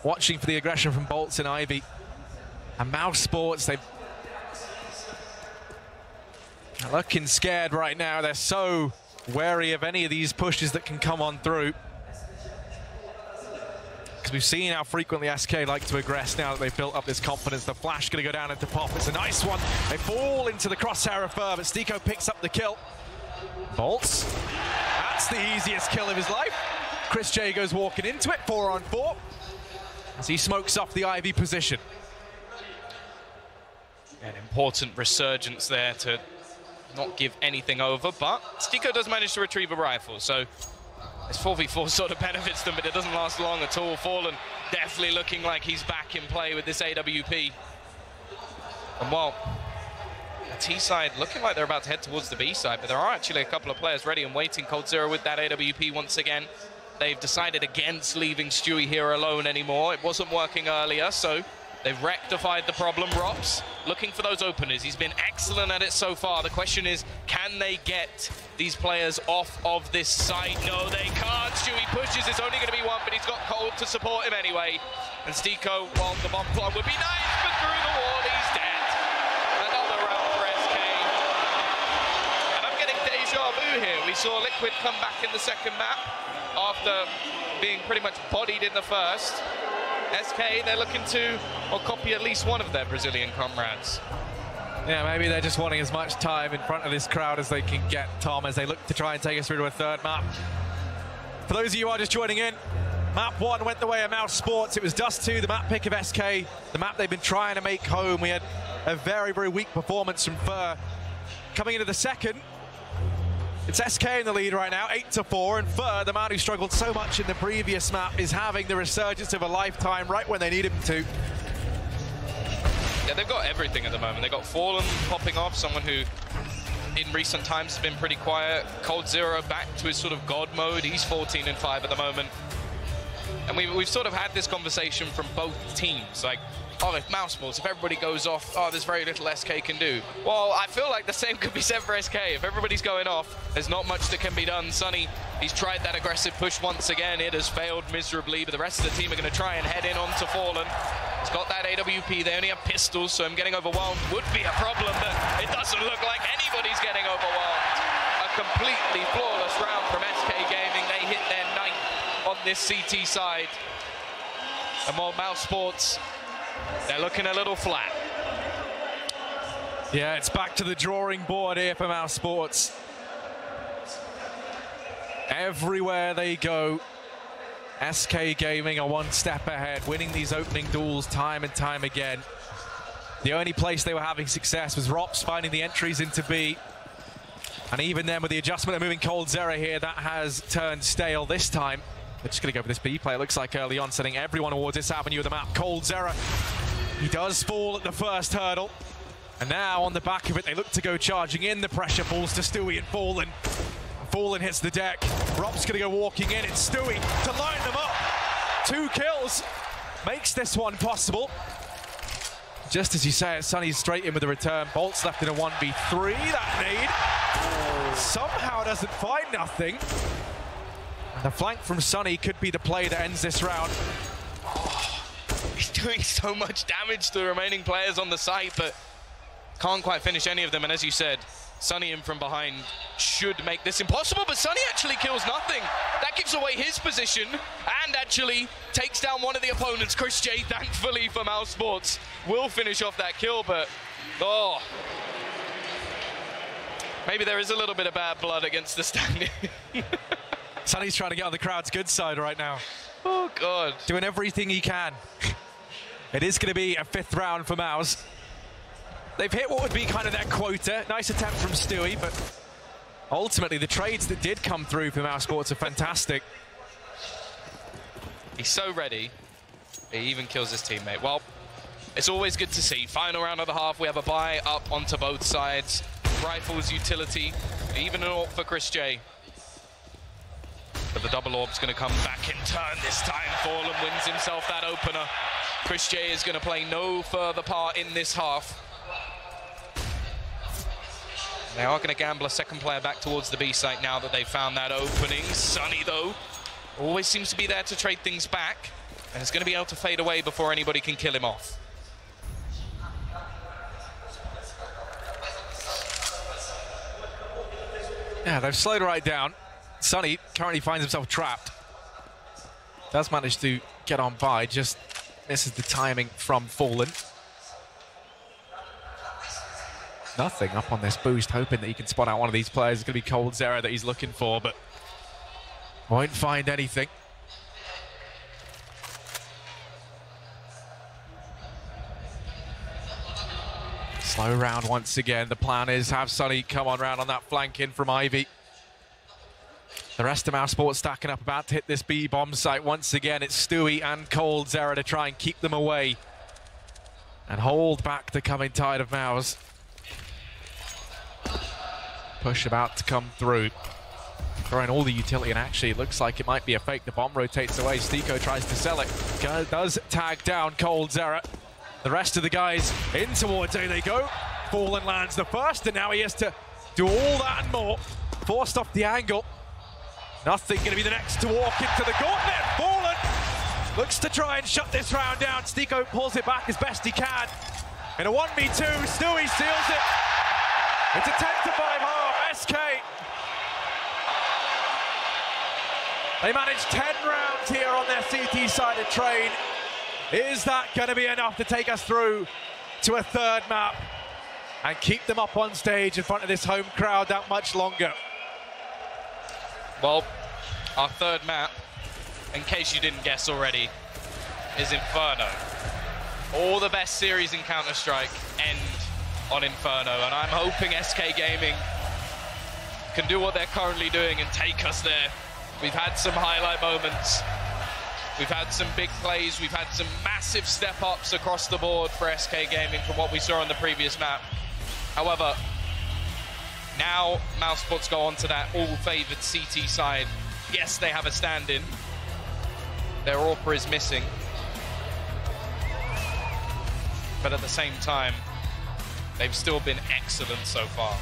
watching for the aggression from Bolts and Ivy. And Mouse Sports, they're looking scared right now. They're so wary of any of these pushes that can come on through, because we've seen how frequently SK like to aggress now that they've built up this confidence. The flash going to go down into Pop. It's a nice one. They fall into the crosshair of Fur, but Stiko picks up the kill. Bolts. That's the easiest kill of his life. Chris J goes walking into it, 4-on-4, as he smokes off the Ivy position. An important resurgence there to not give anything over, but Stiko does manage to retrieve a rifle, so this 4v4 sort of benefits them, but it doesn't last long at all. Fallen definitely looking like he's back in play with this AWP. And while the T side looking like they're about to head towards the B side, but there are actually a couple of players ready and waiting. Cold Zero with that AWP once again. They've decided against leaving Stewie here alone anymore. It wasn't working earlier, so they've rectified the problem. Rops looking for those openers. He's been excellent at it so far. The question is, can they get these players off of this site? No, they can't. Stewie pushes. It's only going to be one, but he's got Cold to support him anyway. And Stiko, well, the bomb plot would be nice, but through the wall, he's dead. Another round for SK. And I'm getting deja vu here. We saw Liquid come back in the second map after being pretty much bodied in the first. SK, they're looking to copy at least one of their Brazilian comrades. Yeah, maybe they're just wanting as much time in front of this crowd as they can get, Tom, as they look to try and take us through to a third map. For those of you who are just joining in, map 1 went the way of Mouse Sports. It was Dust 2, the map pick of SK, the map they've been trying to make home. We had a very, very weak performance from Fur. Coming into the second, it's SK in the lead right now, 8-4, and Fur, the man who struggled so much in the previous map, is having the resurgence of a lifetime right when they need him to. Yeah, they've got everything at the moment. They've got Fallen popping off, someone who in recent times has been pretty quiet. Cold Zero back to his sort of god mode. He's 14-5 at the moment. And we've sort of had this conversation from both teams, like, oh, if Mouse Sports, if everybody goes off, oh, there's very little SK can do. Well, I feel like the same could be said for SK. If everybody's going off, there's not much that can be done. Sunny, he's tried that aggressive push once again. It has failed miserably, but the rest of the team are going to try and head in onto Fallen. He's got that AWP. They only have pistols, so him getting overwhelmed would be a problem, but it doesn't look like anybody's getting overwhelmed. A completely flawless round from SK Gaming. They hit their 9th on this CT side. And while Mouse Sports, they're looking a little flat. Yeah, it's back to the drawing board here for Mouse Sports. Everywhere they go, SK Gaming are one step ahead, winning these opening duels time and time again. The only place they were having success was Rops finding the entries into B. And even then, with the adjustment of moving coldzera here, that has turned stale this time. They're just going to go for this B play. It looks like early on, sending everyone towards this avenue of the map. coldzera, he does fall at the first hurdle. And now, on the back of it, they look to go charging in. The pressure falls to Stewie and Fallen. Fallen hits the deck. Rob's going to go walking in. It's Stewie to line them up. 2 kills makes this one possible. Just as you say it, Sunny's straight in with a return. Bolt's left in a 1v3. That nade somehow doesn't find nothing. And the flank from Sunny could be the play that ends this round. Oh, he's doing so much damage to the remaining players on the site, but can't quite finish any of them. And as you said, Sunny in from behind should make this impossible, but Sunny actually kills nothing. That gives away his position and actually takes down one of the opponents. Chris J, thankfully for Mouse Sports, will finish off that kill, but oh. Maybe there is a little bit of bad blood against the standing. Sunny's trying to get on the crowd's good side right now. Oh, God. Doing everything he can. It is going to be a 5th round for Mouse. They've hit what would be kind of their quota. Nice attempt from Stewie, but ultimately the trades that did come through for Mouse Sports are fantastic. He's so ready. He even kills his teammate. Well, it's always good to see. Final round of the half. We have a buy up onto both sides. Rifles, utility, even an AWP for Chris J. But the double orb's going to come back in turn this time. Fallen wins himself that opener. Chris J is going to play no further part in this half. They are going to gamble a second player back towards the B site now that they've found that opening. Sunny, though, always seems to be there to trade things back, and is going to be able to fade away before anybody can kill him off. Yeah, they've slowed right down. Sunny currently finds himself trapped. Does manage to get on by, just misses the timing from Fallen. Nothing up on this boost, hoping that he can spot out one of these players. It's going to be coldzera that he's looking for, but won't find anything. Slow round once again. The plan is have Sunny come on round on that flank in from Ivy. The rest of Mouse Sports stacking up, about to hit this B bomb site once again. It's Stewie and coldzera to try and keep them away and hold back the coming tide of Mouse. Push about to come through. Throwing all the utility, and actually it looks like it might be a fake. The bomb rotates away. Stiko tries to sell it. Does tag down coldzera. The rest of the guys in towards A they go. Fallen lands the first, and now he has to do all that and more. Forced off the angle. Nothing going to be the next to walk into the gauntlet. Fallen looks to try and shut this round down. Stiko pulls it back as best he can. In a 1v2, Stewie seals it. It's a 10-5 half. SK. They managed 10 rounds here on their CT-sided trade. Is that going to be enough to take us through to a 3rd map and keep them up on stage in front of this home crowd that much longer? Well, our 3rd map, in case you didn't guess already, is Inferno. All the best series in Counter-Strike end on Inferno, and I'm hoping SK Gaming can do what they're currently doing and take us there. We've had some highlight moments. We've had some big plays. We've had some massive step-ups across the board for SK Gaming from what we saw on the previous map. However, now Mouse Sports go on to that all-favoured CT side. Yes, they have a stand-in. Their AWPer is missing. But at the same time, they've still been excellent so far.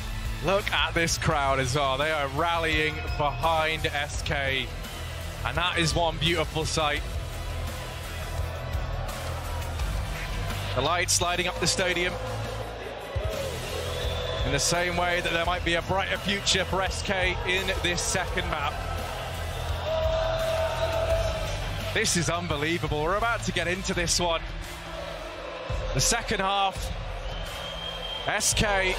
Look at this crowd as well. They are rallying behind SK. And that is one beautiful sight. The lights lighting up the stadium. In the same way that there might be a brighter future for SK in this 2nd map. This is unbelievable. We're about to get into this one. The 2nd half SK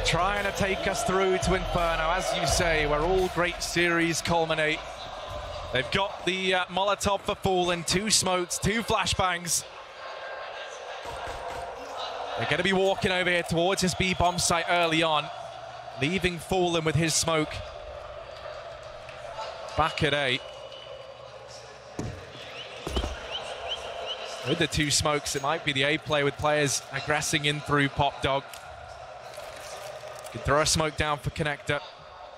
trying to take us through to Inferno. As you say, where all great series culminate. They've got the Molotov for Fallen, 2 smokes, 2 flashbangs. They're going to be walking over here towards his B-bomb site early on, leaving Fallen with his smoke back at 8. With the 2 smokes, it might be the A play with players aggressing in through Pop Dog. Can throw a smoke down for Connector.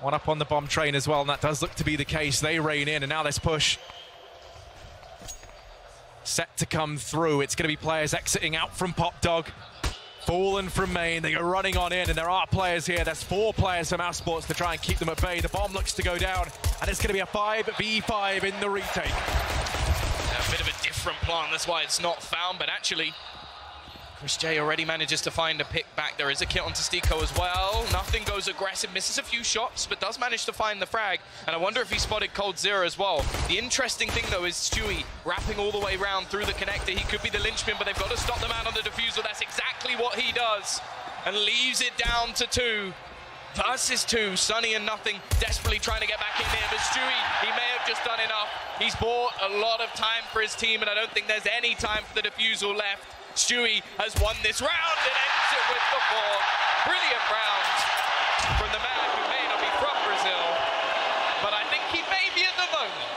1 up on the bomb train as well, and that does look to be the case. They rain in, and now this push set to come through. It's going to be players exiting out from Pop Dog. Fallen from main, they are running on in, and there are players here. There's 4 players from Mousesports to try and keep them at bay. The bomb looks to go down, and it's going to be a 5v5 in the retake. A bit of a different plan, that's why it's not found, but actually, Chris J already manages to find a pick back. There is a kit onto Stico as well. Nothing goes aggressive, misses a few shots, but does manage to find the frag. And I wonder if he spotted Cold Zero as well. The interesting thing, though, is Stewie wrapping all the way around through the connector. He could be the linchpin, but they've got to stop the man on the diffuser. That's exactly what he does. And leaves it down to 2 versus 2. Sunny and Nothing desperately trying to get back in there. But Stewie, he may have just done enough. He's bought a lot of time for his team, and I don't think there's any time for the defusal left. Stewie has won this round and ends it with the 4. Brilliant round from the man who may not be from Brazil, but I think he may be at the moment.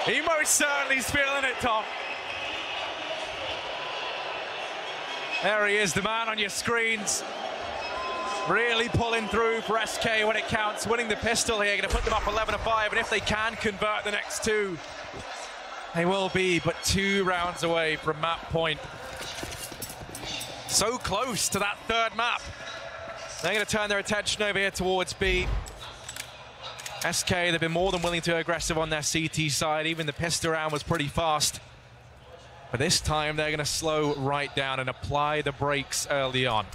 He most certainly is feeling it, Tom. There he is, the man on your screens. Really pulling through for SK when it counts, winning the pistol here, going to put them up 11-5, and if they can convert the next 2, they will be but 2 rounds away from map point. So close to that 3rd map. They're going to turn their attention over here towards B. SK, they've been more than willing to aggressive on their CT side. Even the pistol round was pretty fast. But this time they're going to slow right down and apply the brakes early on.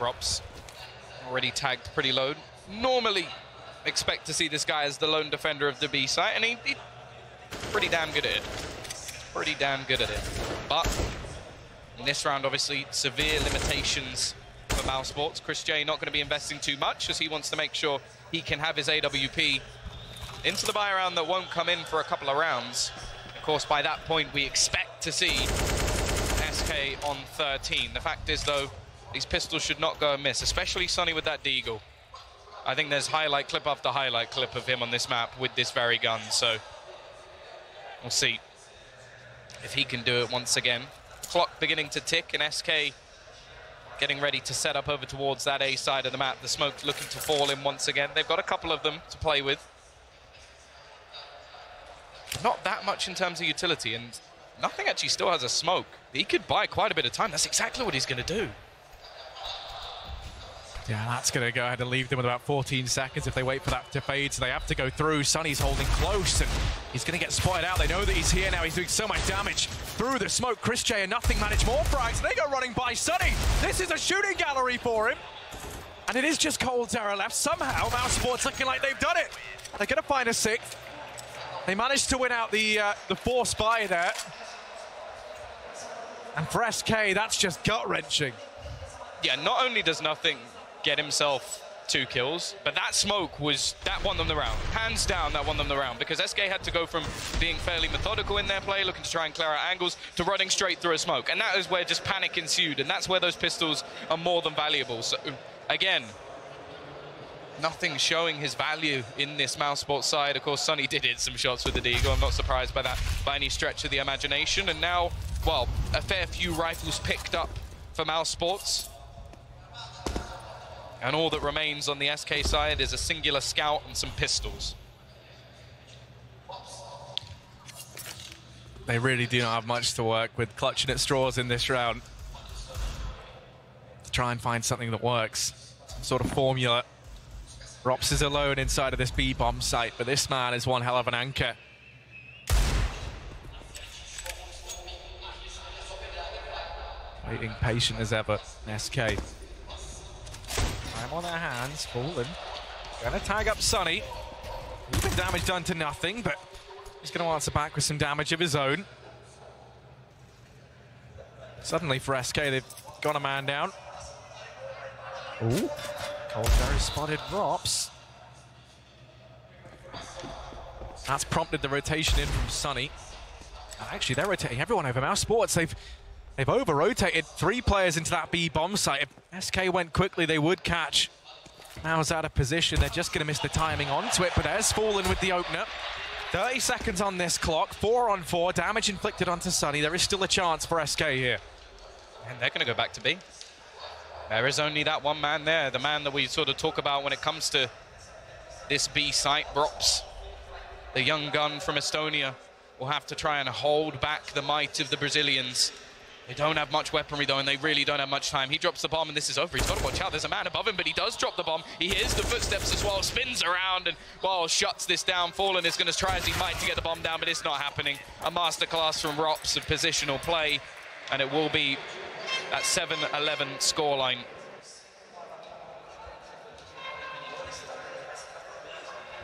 Rops already tagged pretty low. Normally expect to see this guy as the lone defender of the B site, and he pretty damn good at it. Pretty damn good at it. But in this round, obviously, severe limitations for Mousesports. Chris J not going to be investing too much, as he wants to make sure he can have his AWP into the buy round that won't come in for a couple of rounds. Of course, by that point, we expect to see SK on 13. The fact is, though, these pistols should not go amiss, especially Sunny with that Deagle. I think there's highlight clip after highlight clip of him on this map with this very gun, so we'll see if he can do it once again. Clock beginning to tick, and SK getting ready to set up over towards that A side of the map. The smoke looking to fall in once again. They've got a couple of them to play with. Not that much in terms of utility, and Nothing actually still has a smoke. He could buy quite a bit of time. That's exactly what he's going to do. Yeah, that's going to go ahead and leave them with about 14 seconds if they wait for that to fade, so they have to go through. Sunny's holding close, and he's going to get spotted out. They know that he's here now. He's doing so much damage through the smoke. Chris J and Nothing manage more frags. They go running by Sunny. This is a shooting gallery for him. And it is just Cold Terror left. Somehow, Mousesports looking like they've done it. They're going to find a sixth. They managed to win out the force buy there. And for SK, that's just gut-wrenching. Yeah, not only does Nothing get himself 2 kills, but that smoke that won them the round. Hands down, that won them the round, because SK had to go from being fairly methodical in their play, looking to try and clear out angles, to running straight through a smoke. And that is where just panic ensued, and that's where those pistols are more than valuable. So, again, Nothing showing his value in this Mousesports side. Of course, Sunny did hit some shots with the Deagle. I'm not surprised by that by any stretch of the imagination. And now, well, a fair few rifles picked up for Mousesports. And all that remains on the SK side is a singular scout and some pistols. They really do not have much to work with, clutching at straws in this round. To try and find something that works. Some sort of formula. Rops is alone inside of this B-bomb site, but this man is one hell of an anchor. Waiting patient as ever, SK. Time on their hands, Fallen. Gonna tag up Sunny. A little bit damage done to Nothing, but he's gonna answer back with some damage of his own. Suddenly for SK, they've got a man down. Ooh. Coldberry spotted Rops. That's prompted the rotation in from Sunny. And actually, they're rotating everyone over Mouse Sports. They've over-rotated 3 players into that B bomb site. If SK went quickly, they would catch Mouse out of position. They're just going to miss the timing onto it, but there's Fallen with the opener. 30 seconds on this clock, 4 on 4, damage inflicted onto Sunny. There is still a chance for SK here. And they're going to go back to B. There is only that one man there, the man that we sort of talk about when it comes to this B site, Rops. The young gun from Estonia will have to try and hold back the might of the Brazilians. They don't have much weaponry though, and they really don't have much time. He drops the bomb and this is over. He's got to watch out. There's a man above him, but he does drop the bomb. He hears the footsteps as well, spins around and, well, shuts this down. Fallen is going to try as he might to get the bomb down, but it's not happening. A masterclass from Rops of positional play, and it will be that 7-11 scoreline.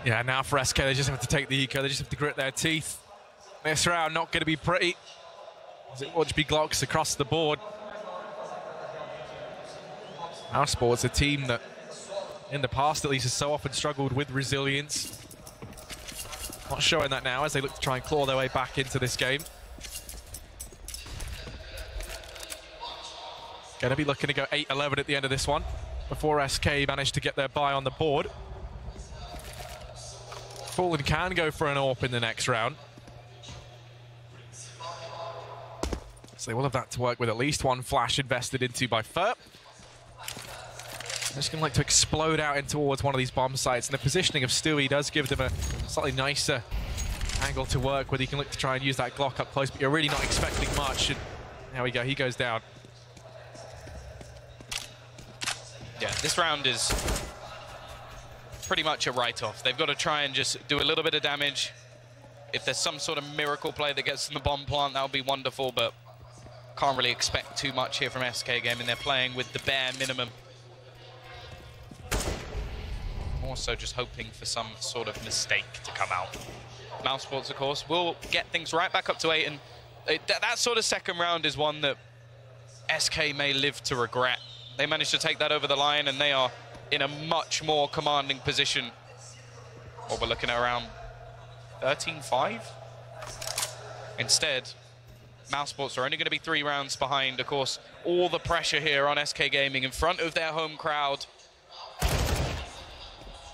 Yeah, now for SK, they just have to take the eco. They just have to grit their teeth. This round not going to be pretty. It will just be Glocks across the board. Mouse Sports, a team that, in the past at least, has so often struggled with resilience. Not showing that now as they look to try and claw their way back into this game. Going to be looking to go 8-11 at the end of this one before SK manage to get their buy on the board. Fallen can go for an AWP in the next round. So they will have that to work with, at least one flash invested into by Furt. They're just going to like to explode out in towards one of these bomb sites, and the positioning of Stewie does give them a slightly nicer angle to work with. You can look to try and use that Glock up close, but you're really not expecting much. And there we go, he goes down. Yeah, this round is pretty much a write-off. They've got to try and just do a little bit of damage. If there's some sort of miracle play that gets in the bomb plant, that would be wonderful, but can't really expect too much here from SK Gaming. They're playing with the bare minimum. More so just hoping for some sort of mistake to come out. Mouse Sports, of course, will get things right back up to 8, and that sort of second round is one that SK may live to regret. They managed to take that over the line, and they are in a much more commanding position. What we're looking at around 13-5. Instead, Mouse Sports are only going to be 3 rounds behind. Of course, all the pressure here on SK Gaming in front of their home crowd.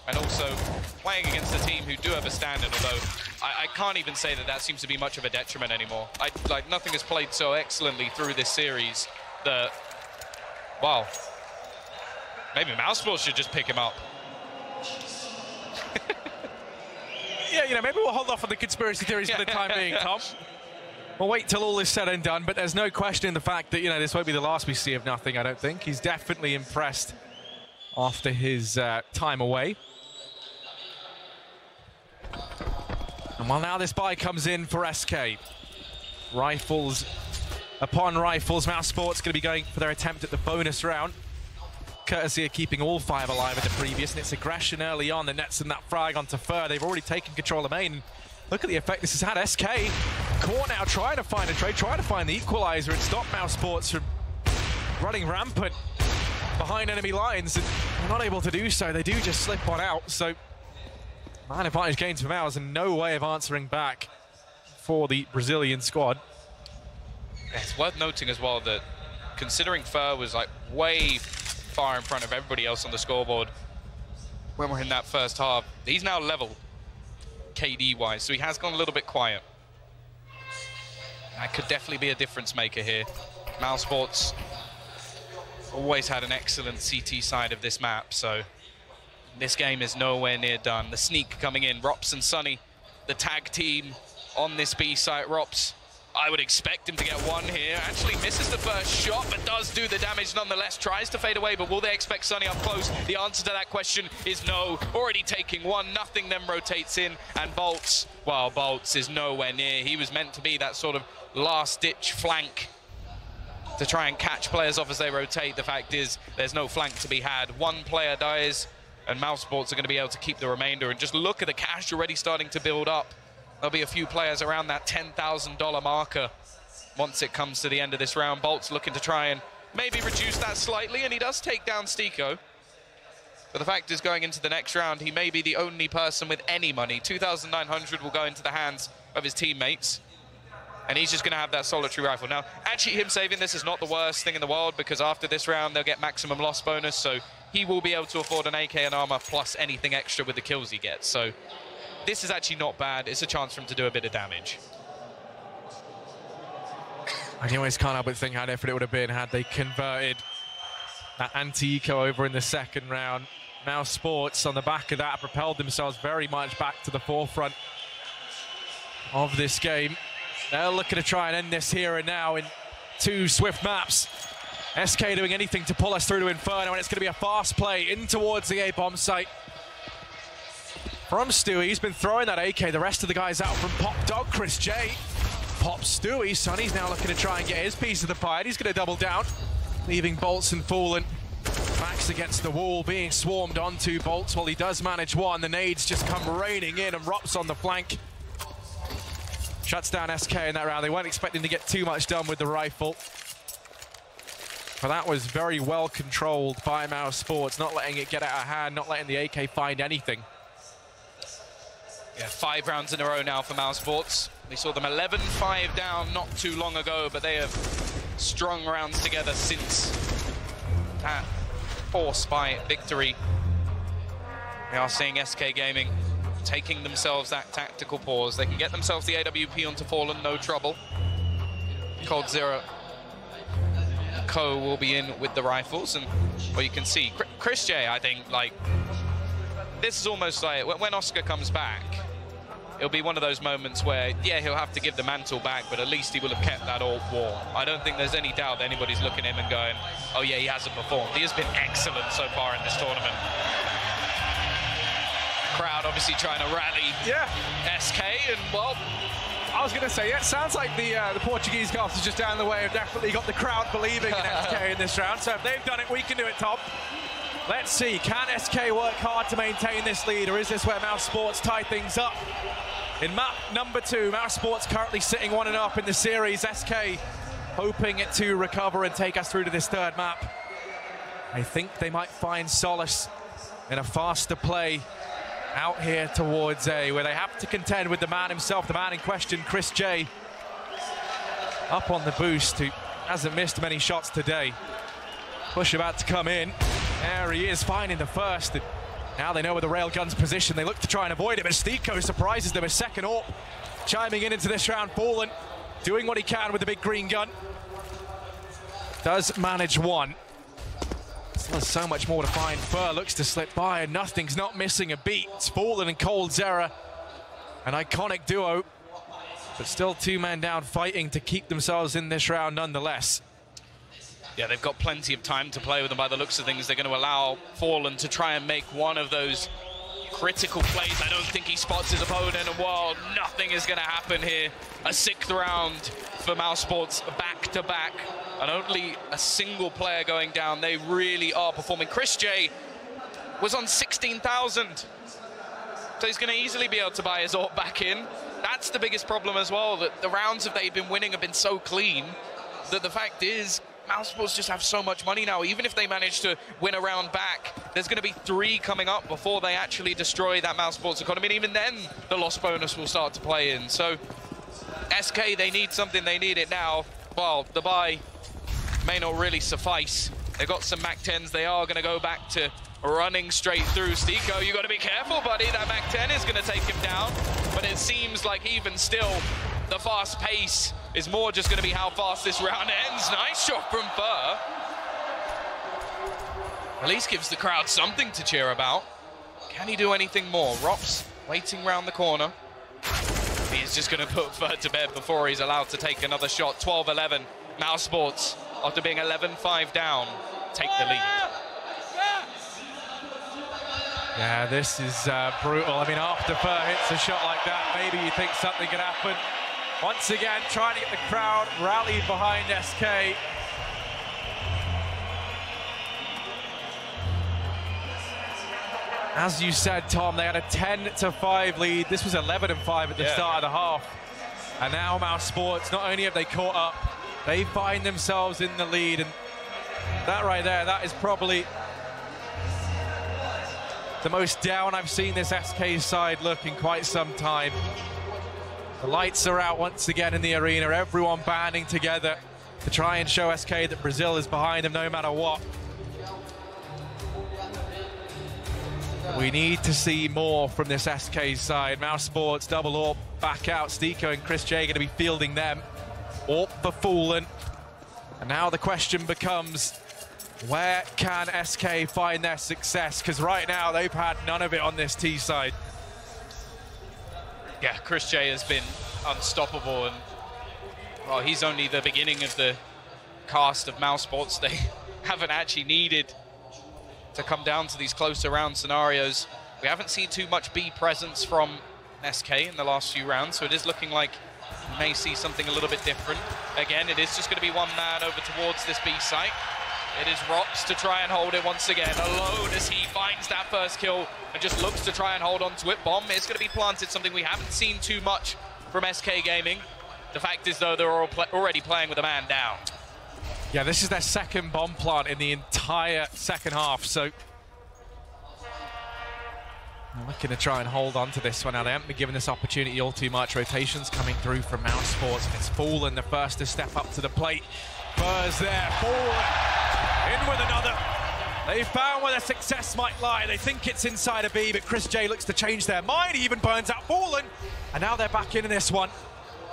And also playing against a team who do have a standard, although I can't even say that that seems to be much of a detriment anymore. Like, nothing has played so excellently through this series that, wow, maybe Mouse Sports should just pick him up. Yeah, you know, maybe we'll hold off on the conspiracy theories for the time being, Tom. We'll wait till all is said and done, but there's no question in the fact that, you know, this won't be the last we see of Nothing, I don't think. He's definitely impressed after his time away. And while now this buy comes in for SK, rifles upon rifles, Mouse Sports going to be going for their attempt at the bonus round, courtesy of keeping all 5 alive in the previous, and it's aggression early on that nets them that frag onto Fur. They've already taken control of main. Look at the effect this has had. SK caught now, trying to find a trade, trying to find the equalizer and stop Mouse Sports from running rampant behind enemy lines, and they're not able to do so. They do just slip on out, so man advantage gains for Mouse and no way of answering back for the Brazilian squad. It's worth noting as well that considering Fur was like way far in front of everybody else on the scoreboard when we're in that first half, he's now level KD-wise, so he has gone a little bit quiet. That could definitely be a difference maker here. Mouse Sports always had an excellent CT side of this map, so this game is nowhere near done. The sneak coming in, Rops and Sunny, the tag team on this B site. Rops, I would expect him to get one here. Actually misses the first shot, but does do the damage nonetheless. Tries to fade away, but will they expect Sunny up close? The answer to that question is no. Already taking one. Nothing then rotates in, and Bolts, well, Bolts is nowhere near. He was meant to be that sort of last-ditch flank to try and catch players off as they rotate. The fact is, there's no flank to be had. One player dies, and Mouse Sports are going to be able to keep the remainder. And just look at the cash already starting to build up. There'll be a few players around that $10,000 marker once it comes to the end of this round. Bolt's looking to try and maybe reduce that slightly, and he does take down Stiko. But the fact is, going into the next round, he may be the only person with any money. 2,900 will go into the hands of his teammates, and he's just going to have that solitary rifle. Now, actually, him saving this is not the worst thing in the world, because after this round, they'll get maximum loss bonus, so he will be able to afford an AK and armor plus anything extra with the kills he gets. So this is actually not bad. It's a chance for him to do a bit of damage. I always can't help but think how different it would have been had they converted that anti-eco over in the second round. Now Sports, on the back of that, propelled themselves very much back to the forefront of this game. They're looking to try and end this here and now in 2 swift maps. SK doing anything to pull us through to Inferno, and it's going to be a fast play in towards the A-bomb site. From Stewie, he's been throwing that AK. The rest of the guys out from Pop Dog. Chris J pops Stewie. Sonny's now looking to try and get his piece of the pie. He's going to double down, leaving Bolts and Fallen backs against the wall, being swarmed onto. Bolts, while he does manage one, the nades just come raining in, and Rops on the flank shuts down SK in that round. They weren't expecting to get too much done with the rifle, but that was very well controlled by Mouse Sports, not letting it get out of hand, not letting the AK find anything. Yeah, 5 rounds in a row now for Mouse Sports. We saw them 11-5 down not too long ago, but they have strung rounds together since that force by victory. We are seeing SK Gaming taking themselves that tactical pause. They can get themselves the AWP onto Fallen, no trouble. Cold Zero Co will be in with the rifles, and well, you can see Chris J, I think, like, this is almost like when Oscar comes back, it'll be one of those moments where, yeah, he'll have to give the mantle back, but at least he will have kept that all warm. I don't think there's any doubt that anybody's looking at him and going, oh yeah, he hasn't performed. He has been excellent so far in this tournament. Crowd obviously trying to rally SK, and well, I was going to say, yeah, it sounds like the Portuguese casters just down the way have definitely got the crowd believing in SK in this round. So if they've done it, we can do it, Tom. Let's see, can SK work hard to maintain this lead, or is this where Mouse Sports tie things up? In map number 2, Mouse Sports currently sitting 1-0 in the series. SK hoping it to recover and take us through to this third map. I think they might find solace in a faster play out here towards A, where they have to contend with the man himself, the man in question, Chris J. Up on the boost, who hasn't missed many shots today. Push about to come in. There he is, finding the first. And now they know where the railgun's position. They look to try and avoid it, but Stiko surprises them. A second AWP chiming in into this round. Fallen doing what he can with the big green gun. Does manage one. Still has so much more to find. Fur looks to slip by, and nothing's not missing a beat. It's Fallen and Cold Zera, an iconic duo, but still 2 men down, fighting to keep themselves in this round nonetheless. Yeah, they've got plenty of time to play with them by the looks of things. They're going to allow Fallen to try and make one of those critical plays. I don't think he spots his opponent, and well, nothing is going to happen here. A 6th round for Mouse Sports, back-to-back, and only a single player going down. They really are performing. Chris J was on 16,000, so he's going to easily be able to buy his AWP back in. That's the biggest problem as well, that the rounds that they've been winning have been so clean that the fact is, Mouse Sports just have so much money now. Even if they manage to win a round back, there's going to be 3 coming up before they actually destroy that Mouse Sports economy. And even then, the loss bonus will start to play in. So, SK, they need something. They need it now. Well, the buy may not really suffice. They've got some MAC-10s. They are going to go back to running straight through. Stiko, you got to be careful, buddy. That MAC-10 is going to take him down. But it seems like even still, the fast pace is more just going to be how fast this round ends. Nice shot from Fur. At least gives the crowd something to cheer about. Can he do anything more? Rops waiting round the corner. He's just going to put Fur to bed before he's allowed to take another shot. 12-11. Mouse Sports, after being 11-5 down, take the lead. Yeah, this is brutal. I mean, after Fur hits a shot like that, maybe you think something could happen. Once again, trying to get the crowd rallied behind SK. As you said, Tom, they had a 10-5 lead. This was 11-5 at the start of the half. And now Mouse Sports, not only have they caught up, they find themselves in the lead. And that right there, that is probably the most down I've seen this SK side look in quite some time. The lights are out once again in the arena, everyone banding together to try and show SK that Brazil is behind them no matter what. We need to see more from this SK side. Mouse Sports, double AWP, back out. Stiko and Chris J going to be fielding them. AWP for Fallen. And now the question becomes, where can SK find their success? Because right now they've had none of it on this T side. Yeah, Chris J has been unstoppable, and well, he's only the beginning of the cast of Mouse Sports. They haven't actually needed to come down to these closer round scenarios. We haven't seen too much B presence from SK in the last few rounds, so it is looking like we may see something a little bit different. Again, it is just going to be one man over towards this B site. It is Rops to try and hold it once again, alone as he finds that first kill and just looks to try and hold on to it. Bomb is going to be planted, something we haven't seen too much from SK Gaming. The fact is, though, they're already playing with a man down. Yeah, this is their second bomb plant in the entire second half, so they're looking to try and hold on to this one. Now, they haven't been given this opportunity all too much. Rotations coming through from Mouse Sports, and it's Fallen the first to step up to the plate. Fur's there, Fallen in with another. They found where their success might lie. They think it's inside a B, but Chris J looks to change their mind. He even burns out Fallen, and now they're back in this one.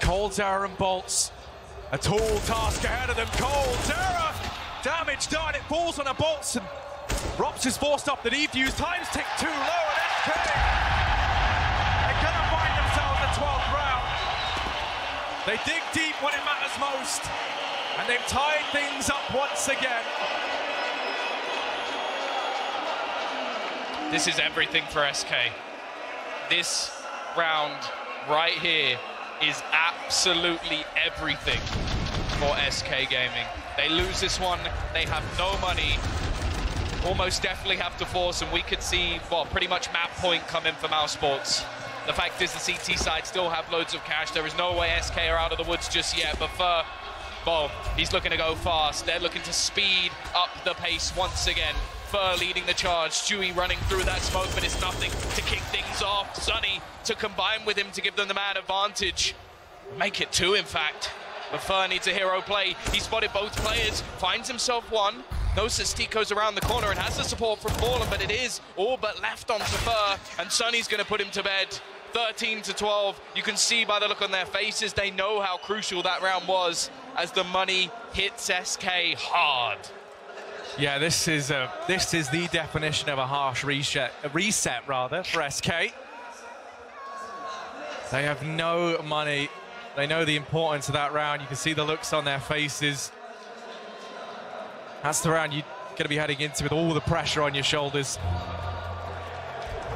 Cold Terror and Bolts. A tall task ahead of them. Cold Terror, damage done. It falls on a Bolts, and Rops is forced off the defuse. Times tick too low, and SK, they're gonna find themselves the 12th round. They dig deep when it matters most, and they've tied things up once again. This is everything for SK. This round right here is absolutely everything for SK Gaming. They lose this one, they have no money, almost definitely have to force, and we could see, well, pretty much map point come in for Mouse Sports. The fact is the CT side still have loads of cash. There is no way SK are out of the woods just yet, but Fur, well, he's looking to go fast. They're looking to speed up the pace once again. Fur leading the charge, Stewie running through that smoke, but it's nothing to kick things off. Sunny to combine with him to give them the man advantage. Make it two, in fact. But Fur needs a hero play. He spotted both players, finds himself one, knows that Stiko's around the corner and has the support from Fallen, but it is all but left onto Fur, and Sunny's gonna put him to bed. 13-12, you can see by the look on their faces, they know how crucial that round was as the money hits SK hard. Yeah, this is the definition of a harsh reset for SK. They have no money. They know the importance of that round. You can see the looks on their faces. That's the round you're going to be heading into with all the pressure on your shoulders.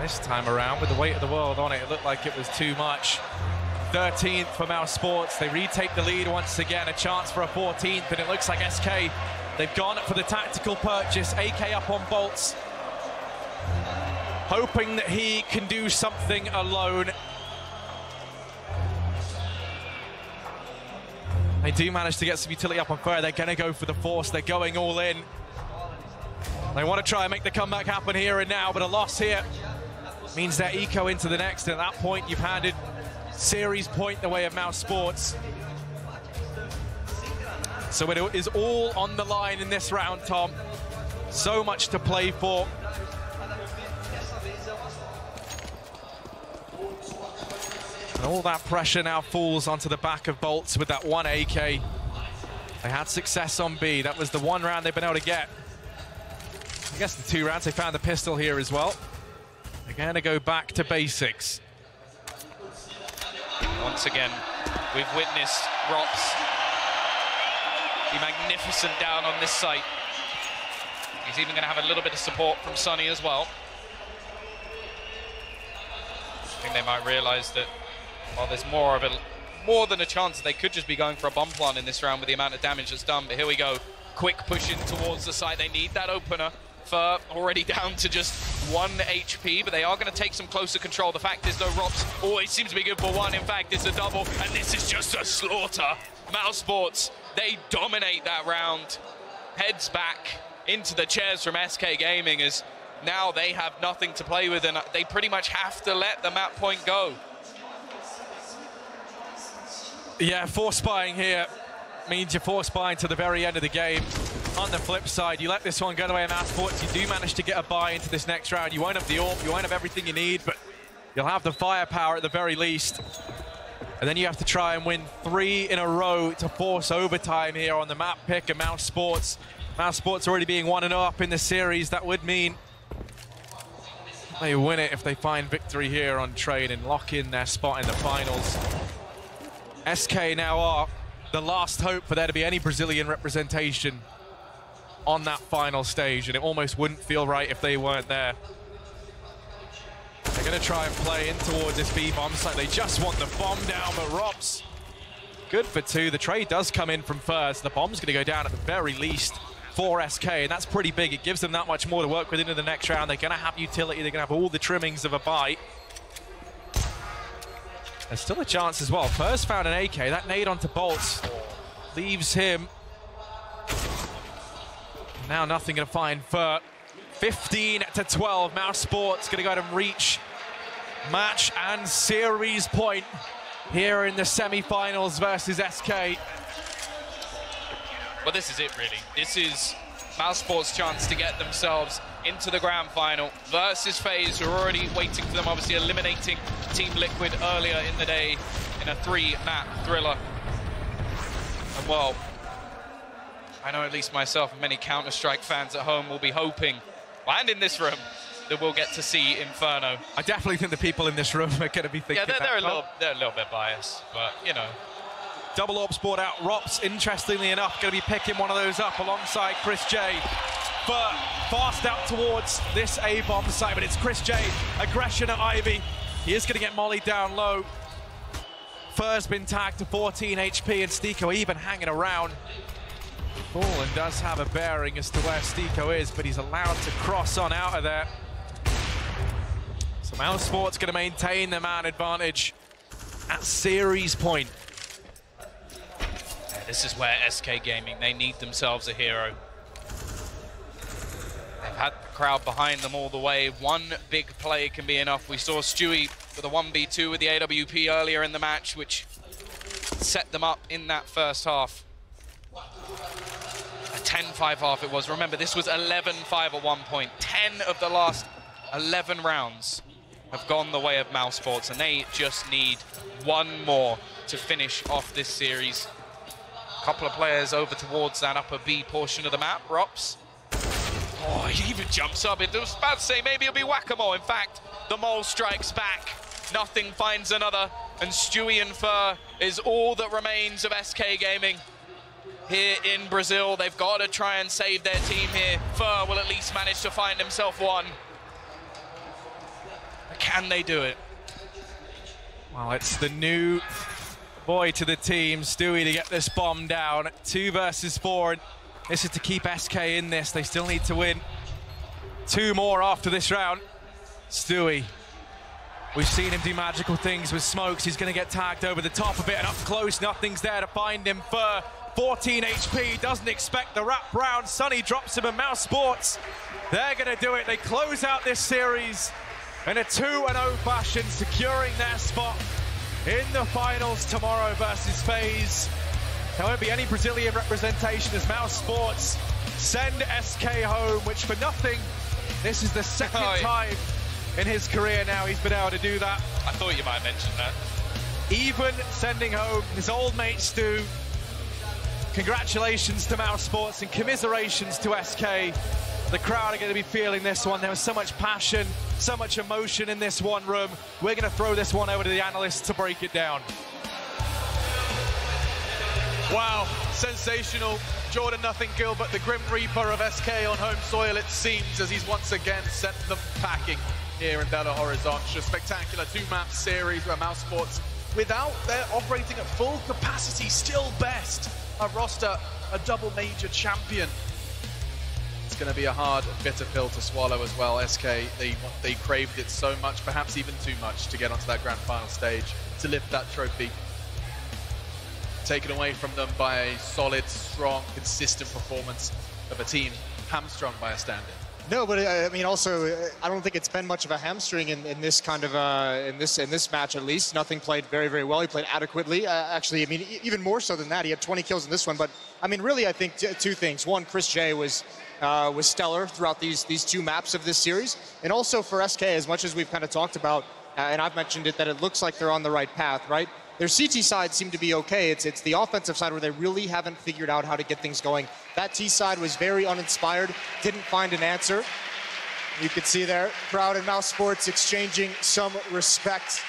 This time around, with the weight of the world on it, it looked like it was too much. 13th for Mouse Sports. They retake the lead once again, a chance for a 14th, and it looks like SK, they've gone for the tactical purchase. AK up on Bolts, hoping that he can do something alone. They do manage to get some utility up on Fur. They're going to go for the force. They're going all in. They want to try and make the comeback happen here and now, but a loss here means they're eco into the next. And at that point, you've handed series point the way of Mouse Sports. So it is all on the line in this round, Tom. So much to play for. And all that pressure now falls onto the back of Bolts with that one AK. They had success on B. That was the one round they've been able to get. I guess the 2 rounds, they found the pistol here as well. They're going to go back to basics. Once again, we've witnessed Rops be magnificent down on this site. He's even going to have a little bit of support from Sunny as well. I think they might realize that, well, there's more than a chance they could just be going for a bomb plant in this round with the amount of damage that's done. But here we go. Quick push in towards the site. They need that opener. Fur already down to just 1 HP, but they are going to take some closer control. The fact is, though, Rops always seems to be good for 1. In fact, it's a double, and this is just a slaughter. Mousesports, they dominate that round. Heads back into the chairs from SK Gaming, as now they have nothing to play with, and they pretty much have to let the map point go. Yeah, force buying here means you're force buying to the very end of the game. On the flip side, you let this one go the way of Mousesports, you do manage to get a buy into this next round. You won't have the AWP, you won't have everything you need, but you'll have the firepower at the very least. And then you have to try and win 3 in a row to force overtime here on the map pick of Mousesports. Mousesports already being 1-0 up in the series. That would mean they win it if they find victory here on Trade and lock in their spot in the finals. SK now are the last hope for there to be any Brazilian representation on that final stage, and it almost wouldn't feel right if they weren't there. They're going to try and play in towards this B-bomb site. They just want the bomb down, but Rops, good for 2. The trade does come in from first. The bomb's going to go down at the very least for SK, and that's pretty big. It gives them that much more to work with into the next round. They're going to have utility. They're going to have all the trimmings of a buy. There's still a chance as well. First found an AK. That nade onto Bolts leaves him. Now nothing going to find Fur. 15-12. Mousesports going to go ahead and reach match and series point here in the semi-finals versus SK. Well, this is it, really. This is Mousesports' chance to get themselves into the grand final versus FaZe, who are already waiting for them, obviously eliminating Team Liquid earlier in the day in a 3-map thriller. And well, I know at least myself and many Counter-Strike fans at home will be hoping, and in this room, that we'll get to see Inferno. I definitely think the people in this room are going to be thinking they're a little bit biased, but you know. Double AWP sport out. Rops, interestingly enough, going to be picking one of those up alongside Chris J. But fast out towards this A-bomb site, but it's Chris J. Aggression at Ivy. He is going to get mollied down low. Fur's been tagged to 14 HP, and Stiko even hanging around. Fallen does have a bearing as to where Stiko is, but he's allowed to cross on out of there. So Mousesports going to maintain the man advantage at series point. This is where SK Gaming, they need themselves a hero. They've had the crowd behind them all the way. One big play can be enough. We saw Stewie with a 1v2 with the AWP earlier in the match, which set them up in that first half. A 10-5 half it was. Remember, this was 11-5 at one point. 10 of the last 11 rounds have gone the way of Mousesports, and they just need one more to finish off this series. Couple of players over towards that upper B portion of the map. Rops. Oh, he even jumps up. I was about to say maybe it'll be whack-a-mole. In fact, the mole strikes back. Nothing finds another. And Stewie and Fur is all that remains of SK Gaming here in Brazil. They've got to try and save their team here. Fur will at least manage to find himself one. But can they do it? Well, it's the new boy to the team, Stewie, to get this bomb down. 2 versus 4. And this is to keep SK in this. They still need to win 2 more after this round. Stewie, we've seen him do magical things with smokes. He's going to get tagged over the top of it, and up close, nothing's there to find him. Fur, 14 HP, doesn't expect the wrap round. Sunny drops him, and Mousesports, they're going to do it. They close out this series in a 2-0 fashion, securing their spot in the finals tomorrow versus FaZe. There won't be any Brazilian representation as Mousesports send SK home, which for nothing, this is the second time in his career now he's been able to do that. I thought you might mention that. Even sending home his old mate Stu. Congratulations to Mousesports and commiserations to SK. The crowd are going to be feeling this one. There was so much passion, so much emotion in this one room. We're going to throw this one over to the analysts to break it down. Wow, sensational. Jordan Nothing Gilbert, the Grim Reaper of SK on home soil, it seems, as he's once again sent them packing here in Belo Horizonte. A spectacular 2-map series where Mousesports, without their operating at full capacity, still best. A roster, a double major champion. It's going to be a hard, bitter pill to swallow as well. SK, they craved it so much, perhaps even too much, to get onto that grand final stage, to lift that trophy. Taken away from them by a solid, strong, consistent performance of a team hamstrung by a stand-in. No, but I mean, also, I don't think it's been much of a hamstring in this kind of in this match, at least. Nothing played very, very well. He played adequately. Actually, I mean, even more so than that. He had 20 kills in this one. But I mean, really, I think two things. One, Chris J was stellar throughout these two maps of this series, and also for SK, as much as we've kind of talked about, and I've mentioned it, that it looks like they're on the right path, right? Their CT side seemed to be okay. It's the offensive side where they really haven't figured out how to get things going. That T side was very uninspired, didn't find an answer. You can see there, Crowd and Mouse Sports exchanging some respect.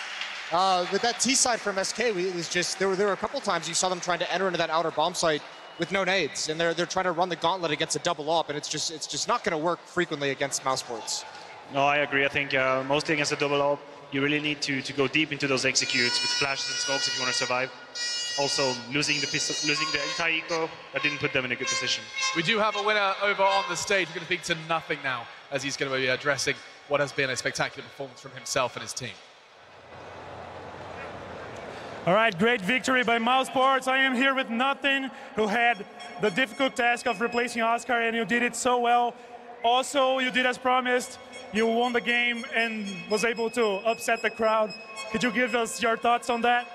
But that T side from SK, it was just, there were a couple times you saw them trying to enter into that outer bomb site with no nades, and they're trying to run the gauntlet against a double up, and it's just not going to work frequently against Mouse Sports. No, I agree. I think mostly against a double up, you really need to go deep into those executes with flashes and smokes if you want to survive. Also, losing the pistol, losing the entire eco, that didn't put them in a good position. We do have a winner over on the stage. We're going to speak to Nothing now, as he's going to be addressing what has been a spectacular performance from himself and his team. All right, great victory by Mouse Sports. I am here with Nothing, who had the difficult task of replacing Oscar, and you did it so well. Also, you did as promised. You won the game and was able to upset the crowd. Could you give us your thoughts on that?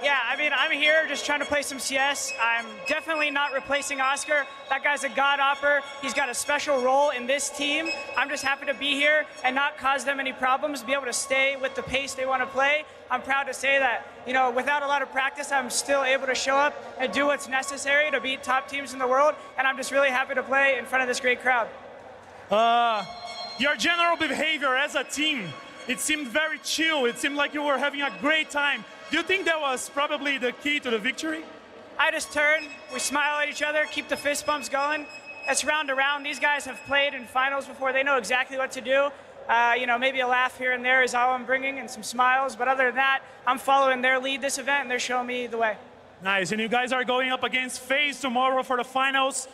Yeah, I mean, I'm here just trying to play some CS. I'm definitely not replacing Oscar. That guy's a god opper. He's got a special role in this team. I'm just happy to be here and not cause them any problems, be able to stay with the pace they want to play. I'm proud to say that, you know, without a lot of practice, I'm still able to show up and do what's necessary to beat top teams in the world, and I'm just really happy to play in front of this great crowd. Your general behavior as a team, it seemed very chill. It seemed like you were having a great time. Do you think that was probably the key to the victory? I just turn, we smile at each other, keep the fist bumps going. It's round to round. These guys have played in finals before. They know exactly what to do. You know, maybe a laugh here and there is all I'm bringing and some smiles. But other than that, I'm following their lead this event, and they're showing me the way. Nice. And you guys are going up against FaZe tomorrow for the finals.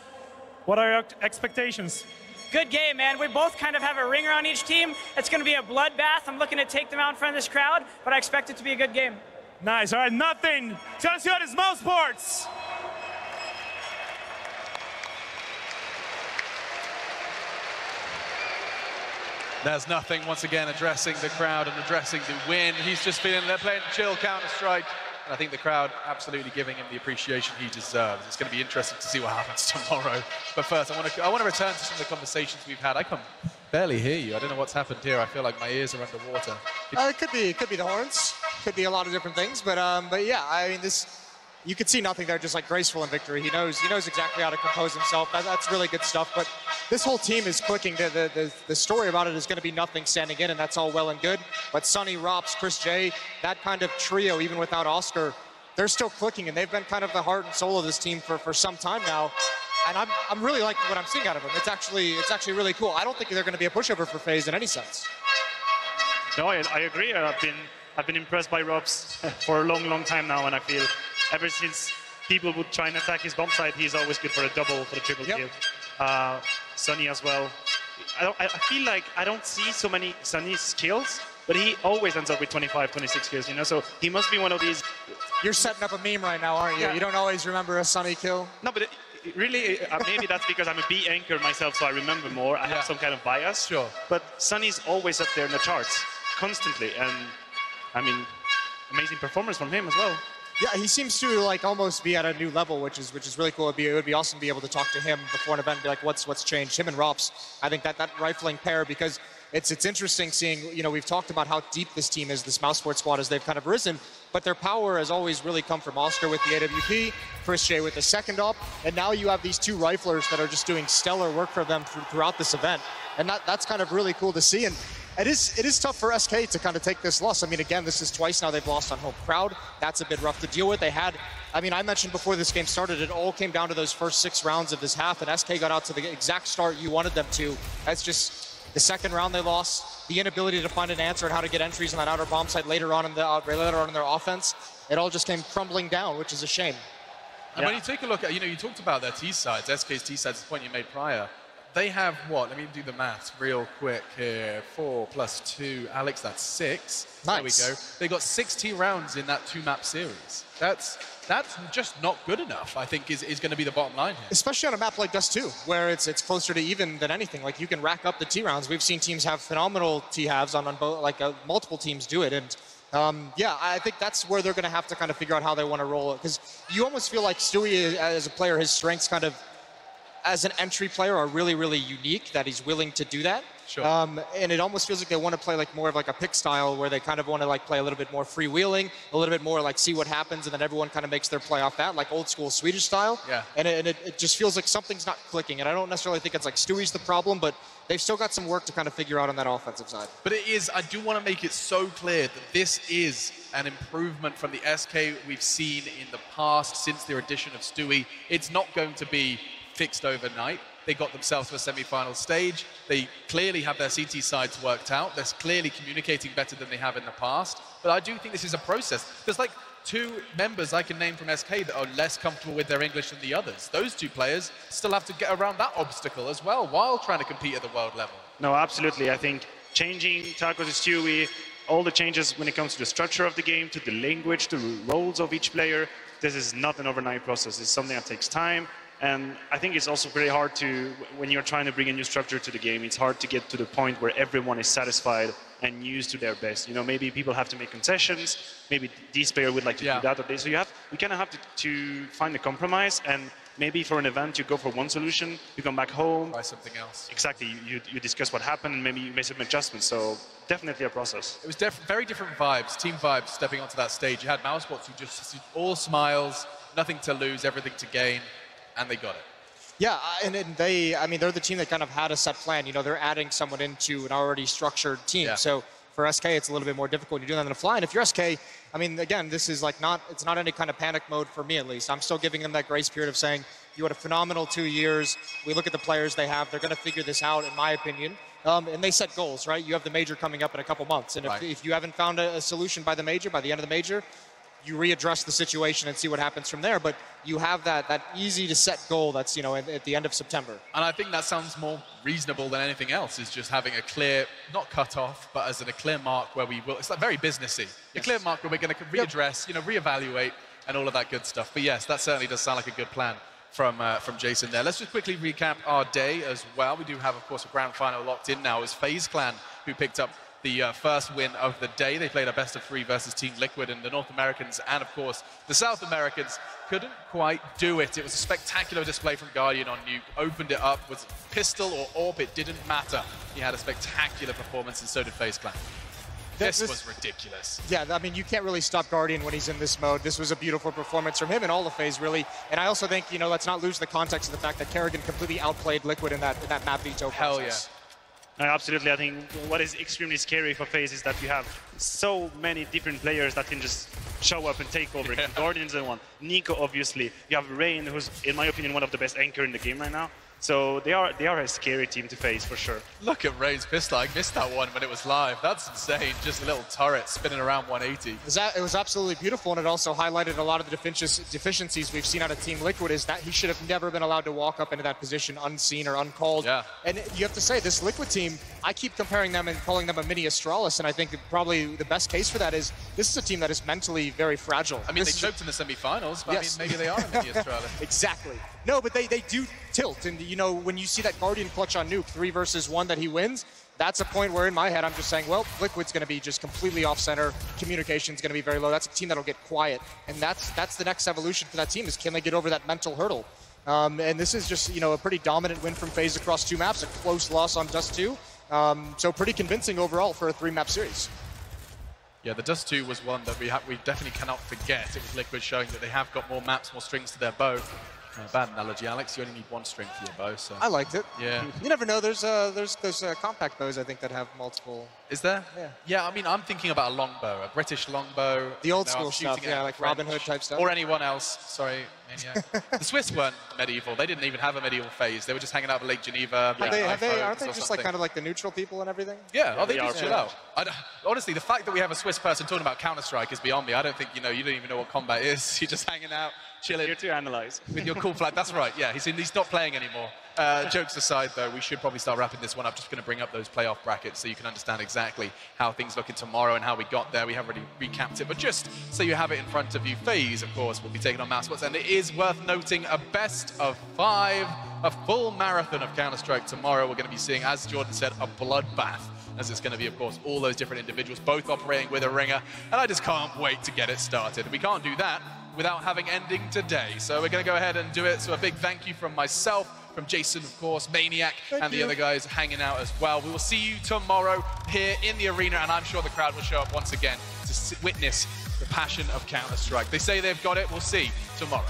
What are your expectations? Good game, man. We both kind of have a ringer on each team. It's going to be a bloodbath. I'm looking to take them out in front of this crowd, but I expect it to be a good game. Nice. All right, Nothing. Sensaciones Mouse Sports. There's Nothing once again addressing the crowd and addressing the win. He's just feeling they're playing chill Counter-Strike. And I think the crowd absolutely giving him the appreciation he deserves. It's going to be interesting to see what happens tomorrow. But first, I want to return to some of the conversations we've had. I can barely hear you. I don't know what's happened here. I feel like my ears are underwater. It could be the horns. Could be a lot of different things. But yeah, I mean, you could see Nothing there, just like graceful in victory. He knows exactly how to compose himself. That's really good stuff. But this whole team is clicking. The story about it is going to be Nothing standing in, and that's all well and good. But Sunny, Rops, Chris J, that kind of trio, even without Oscar, they're still clicking, and they've been kind of the heart and soul of this team for some time now. And I'm really liking what I'm seeing out of them. It's actually really cool. I don't think they're going to be a pushover for FaZe in any sense. No, I agree. I've been impressed by Robs for a long time now, and I feel ever since people would try and attack his bomb site, he's always good for a double, for the triple kill. Sunny as well. I feel like I don't see so many Sunny's kills, but he always ends up with 25, 26 kills, you know, so he must be one of these. You're setting up a meme right now, aren't you? Yeah. You don't always remember a Sunny kill? No, but really, maybe that's because I'm a B anchor myself, so I remember more. I have some kind of bias. Sure. But Sunny's always up there in the charts, constantly, and I mean, amazing performance from him as well. Yeah, he seems to like almost be at a new level, which is really cool. It would be awesome to be able to talk to him before an event and be like, what's changed? Him and Rops, I think that rifling pair, because it's interesting seeing, you know, we've talked about how deep this team is, this Mouse Sports squad, as they've kind of risen, but their power has always really come from Oscar with the AWP, Chris J with the second op, and now you have these two riflers that are just doing stellar work for them throughout this event, and that's kind of really cool to see. And it is tough for SK to kind of take this loss. I mean, again, this is twice now they've lost on home crowd. That's a bit rough to deal with. I mean, I mentioned before this game started, it all came down to those first 6 rounds of this half, and SK got out to the exact start you wanted them to. That's just the second round they lost, the inability to find an answer and how to get entries on that outer bomb site later on in their offense. It all just came crumbling down, which is a shame. And when you take a look at, you know, you talked about their T sides, SK's T sides, the point you made prior. They have what? Let me do the maths real quick here. 4 plus 2. Alex, that's 6. Nice. There we go. They got 60 rounds in that 2-map series. That's just not good enough, I think, is going to be the bottom line here. Especially on a map like Dust 2, where it's closer to even than anything. Like, you can rack up the T rounds. We've seen teams have phenomenal T halves on both, like multiple teams do it. And yeah, I think that's where they're going to have to kind of figure out how they want to roll it. Because you almost feel like Stewie, as a player, his strengths kind of, as an entry player, are really, really unique, that he's willing to do that. Sure. And it almost feels like they want to play like more of like a pick style, where they kind of want to like play a little bit more freewheeling, a little bit more like see what happens, and then everyone kind of makes their play off that, like old school Swedish style. Yeah. And it just feels like something's not clicking. And I don't necessarily think it's like Stewie's the problem, but they've still got some work to kind of figure out on that offensive side. But it is, I do want to make it so clear that this is an improvement from the SK we've seen in the past since their addition of Stewie. It's not going to be fixed overnight. They got themselves to a semi-final stage. They clearly have their CT sides worked out. They're clearly communicating better than they have in the past. But I do think this is a process. There's like 2 members I can name from SK that are less comfortable with their English than the others. Those 2 players still have to get around that obstacle as well while trying to compete at the world level. No, absolutely. I think changing Taco to Stewie, all the changes when it comes to the structure of the game, to the language, to the roles of each player, this is not an overnight process. It's something that takes time. And I think it's also very hard to, when you're trying to bring a new structure to the game, it's hard to get to the point where everyone is satisfied and used to their best. You know, maybe people have to make concessions, maybe this player would like to do that or this. So you kind of have to find a compromise, and maybe for an event you go for one solution, you come back home. Try something else. Exactly, you discuss what happened, and maybe you make some adjustments. So definitely a process. It was very different vibes, team vibes stepping onto that stage. You had Mousebots who just all smiles, nothing to lose, everything to gain. And they got it. Yeah, and they, I mean, they're the team that kind of had a set plan. You know, they're adding someone into an already structured team. Yeah. So for SK, it's a little bit more difficult. You're doing that on the fly. And if you're SK, I mean, again, this is like it's not any kind of panic mode for me, at least. I'm still giving them that grace period of saying, you had a phenomenal 2 years. We look at the players they have. They're going to figure this out, in my opinion. And they set goals, right? You have the major coming up in a couple months. And if you haven't found a solution by the end of the major, you readdress the situation and see what happens from there. But you have that easy to set goal that's, you know, at the end of September. And I think that sounds more reasonable than anything else, is just having a clear, not cut off, but as in a clear mark where we will, it's like very businessy. A clear mark where we're going to readdress, you know, reevaluate and all of that good stuff. But yes, that certainly does sound like a good plan from Jason there. Let's just quickly recap our day as well. We do have, of course, a grand final locked in now. It was FaZe Clan who picked up the first win of the day. They played a best of 3 versus Team Liquid, and the North Americans and, of course, the South Americans couldn't quite do it. It was a spectacular display from Guardian on Nuke. Opened it up, was pistol or AWP, it didn't matter. He had a spectacular performance, and so did FaZe Clan. This was ridiculous. Yeah, I mean, you can't really stop Guardian when he's in this mode. This was a beautiful performance from him and all of FaZe, really. And I also think, you know, let's not lose the context of the fact that Kerrigan completely outplayed Liquid in that map veto process. Hell yeah. No, absolutely. I think what is extremely scary for FaZe is that you have so many different players that can just show up and take over. Yeah. Guardians and one. Nico, obviously. You have Rain, who's, in my opinion, one of the best anchor in the game right now. So they are a scary team to face for sure. Look at Rain's pistol. I missed that one when it was live. That's insane. Just a little turret spinning around 180. It was absolutely beautiful, and it also highlighted a lot of the deficiencies we've seen out of Team Liquid, is that he should have never been allowed to walk up into that position unseen or uncalled. Yeah. And you have to say, this Liquid team, I keep comparing them and calling them a mini Astralis, and I think probably the best case for that is this is a team that is mentally very fragile. I mean, they choked in the semi-finals, but yes. I mean, maybe they are a mini Astralis. Exactly. No, but they do tilt, and you know, when you see that Guardian clutch on Nuke, 3 versus 1 that he wins, that's a point where in my head I'm just saying, well, Liquid's going to be just completely off center, communication's going to be very low. That's a team that'll get quiet, and that's the next evolution for that team, is can they get over that mental hurdle? And this is just, you know, a pretty dominant win from FaZe across 2 maps, a close loss on Dust 2, so pretty convincing overall for a 3-map series. Yeah, the Dust 2 was one that we definitely cannot forget. It was Liquid showing that they have got more maps, more strings to their bow. Bad analogy, Alex. You only need 1 string for your bow, so... I liked it. Yeah. You never know. There's compact bows, I think, that have multiple... Is there? Yeah. Yeah, I mean, I'm thinking about a longbow, a British longbow. The old school stuff, yeah, like French, Robin Hood type stuff. Or anyone else. Sorry, Maniac. The Swiss weren't medieval. They didn't even have a medieval phase. They were just hanging out at Lake Geneva. Aren't they just like kind of like the neutral people and everything? Yeah, they just chill out. Honestly, the fact that we have a Swiss person talking about Counter-Strike is beyond me. I don't think, you don't even know what combat is. You're just hanging out, chilling. Here to analyze. With your cool flag. That's right, yeah. He's not playing anymore. Jokes aside, though, we should probably start wrapping this one up. Just going to bring up those playoff brackets so you can understand exactly how things look in tomorrow and how we got there. We haven't really recapped it, but just so you have it in front of you, FaZe, of course, will be taking on Mousesports, and it is worth noting a best of 5, a full marathon of Counter-Strike tomorrow. We're going to be seeing, as Jordan said, a bloodbath, as it's going to be, of course, all those different individuals, both operating with a ringer, and I just can't wait to get it started. We can't do that without having ending today, so we're going to go ahead and do it. So a big thank you from myself, from Jason, of course, Maniac, and the other guys hanging out as well. We will see you tomorrow here in the arena, and I'm sure the crowd will show up once again to witness the passion of Counter-Strike. They say they've got it. We'll see tomorrow.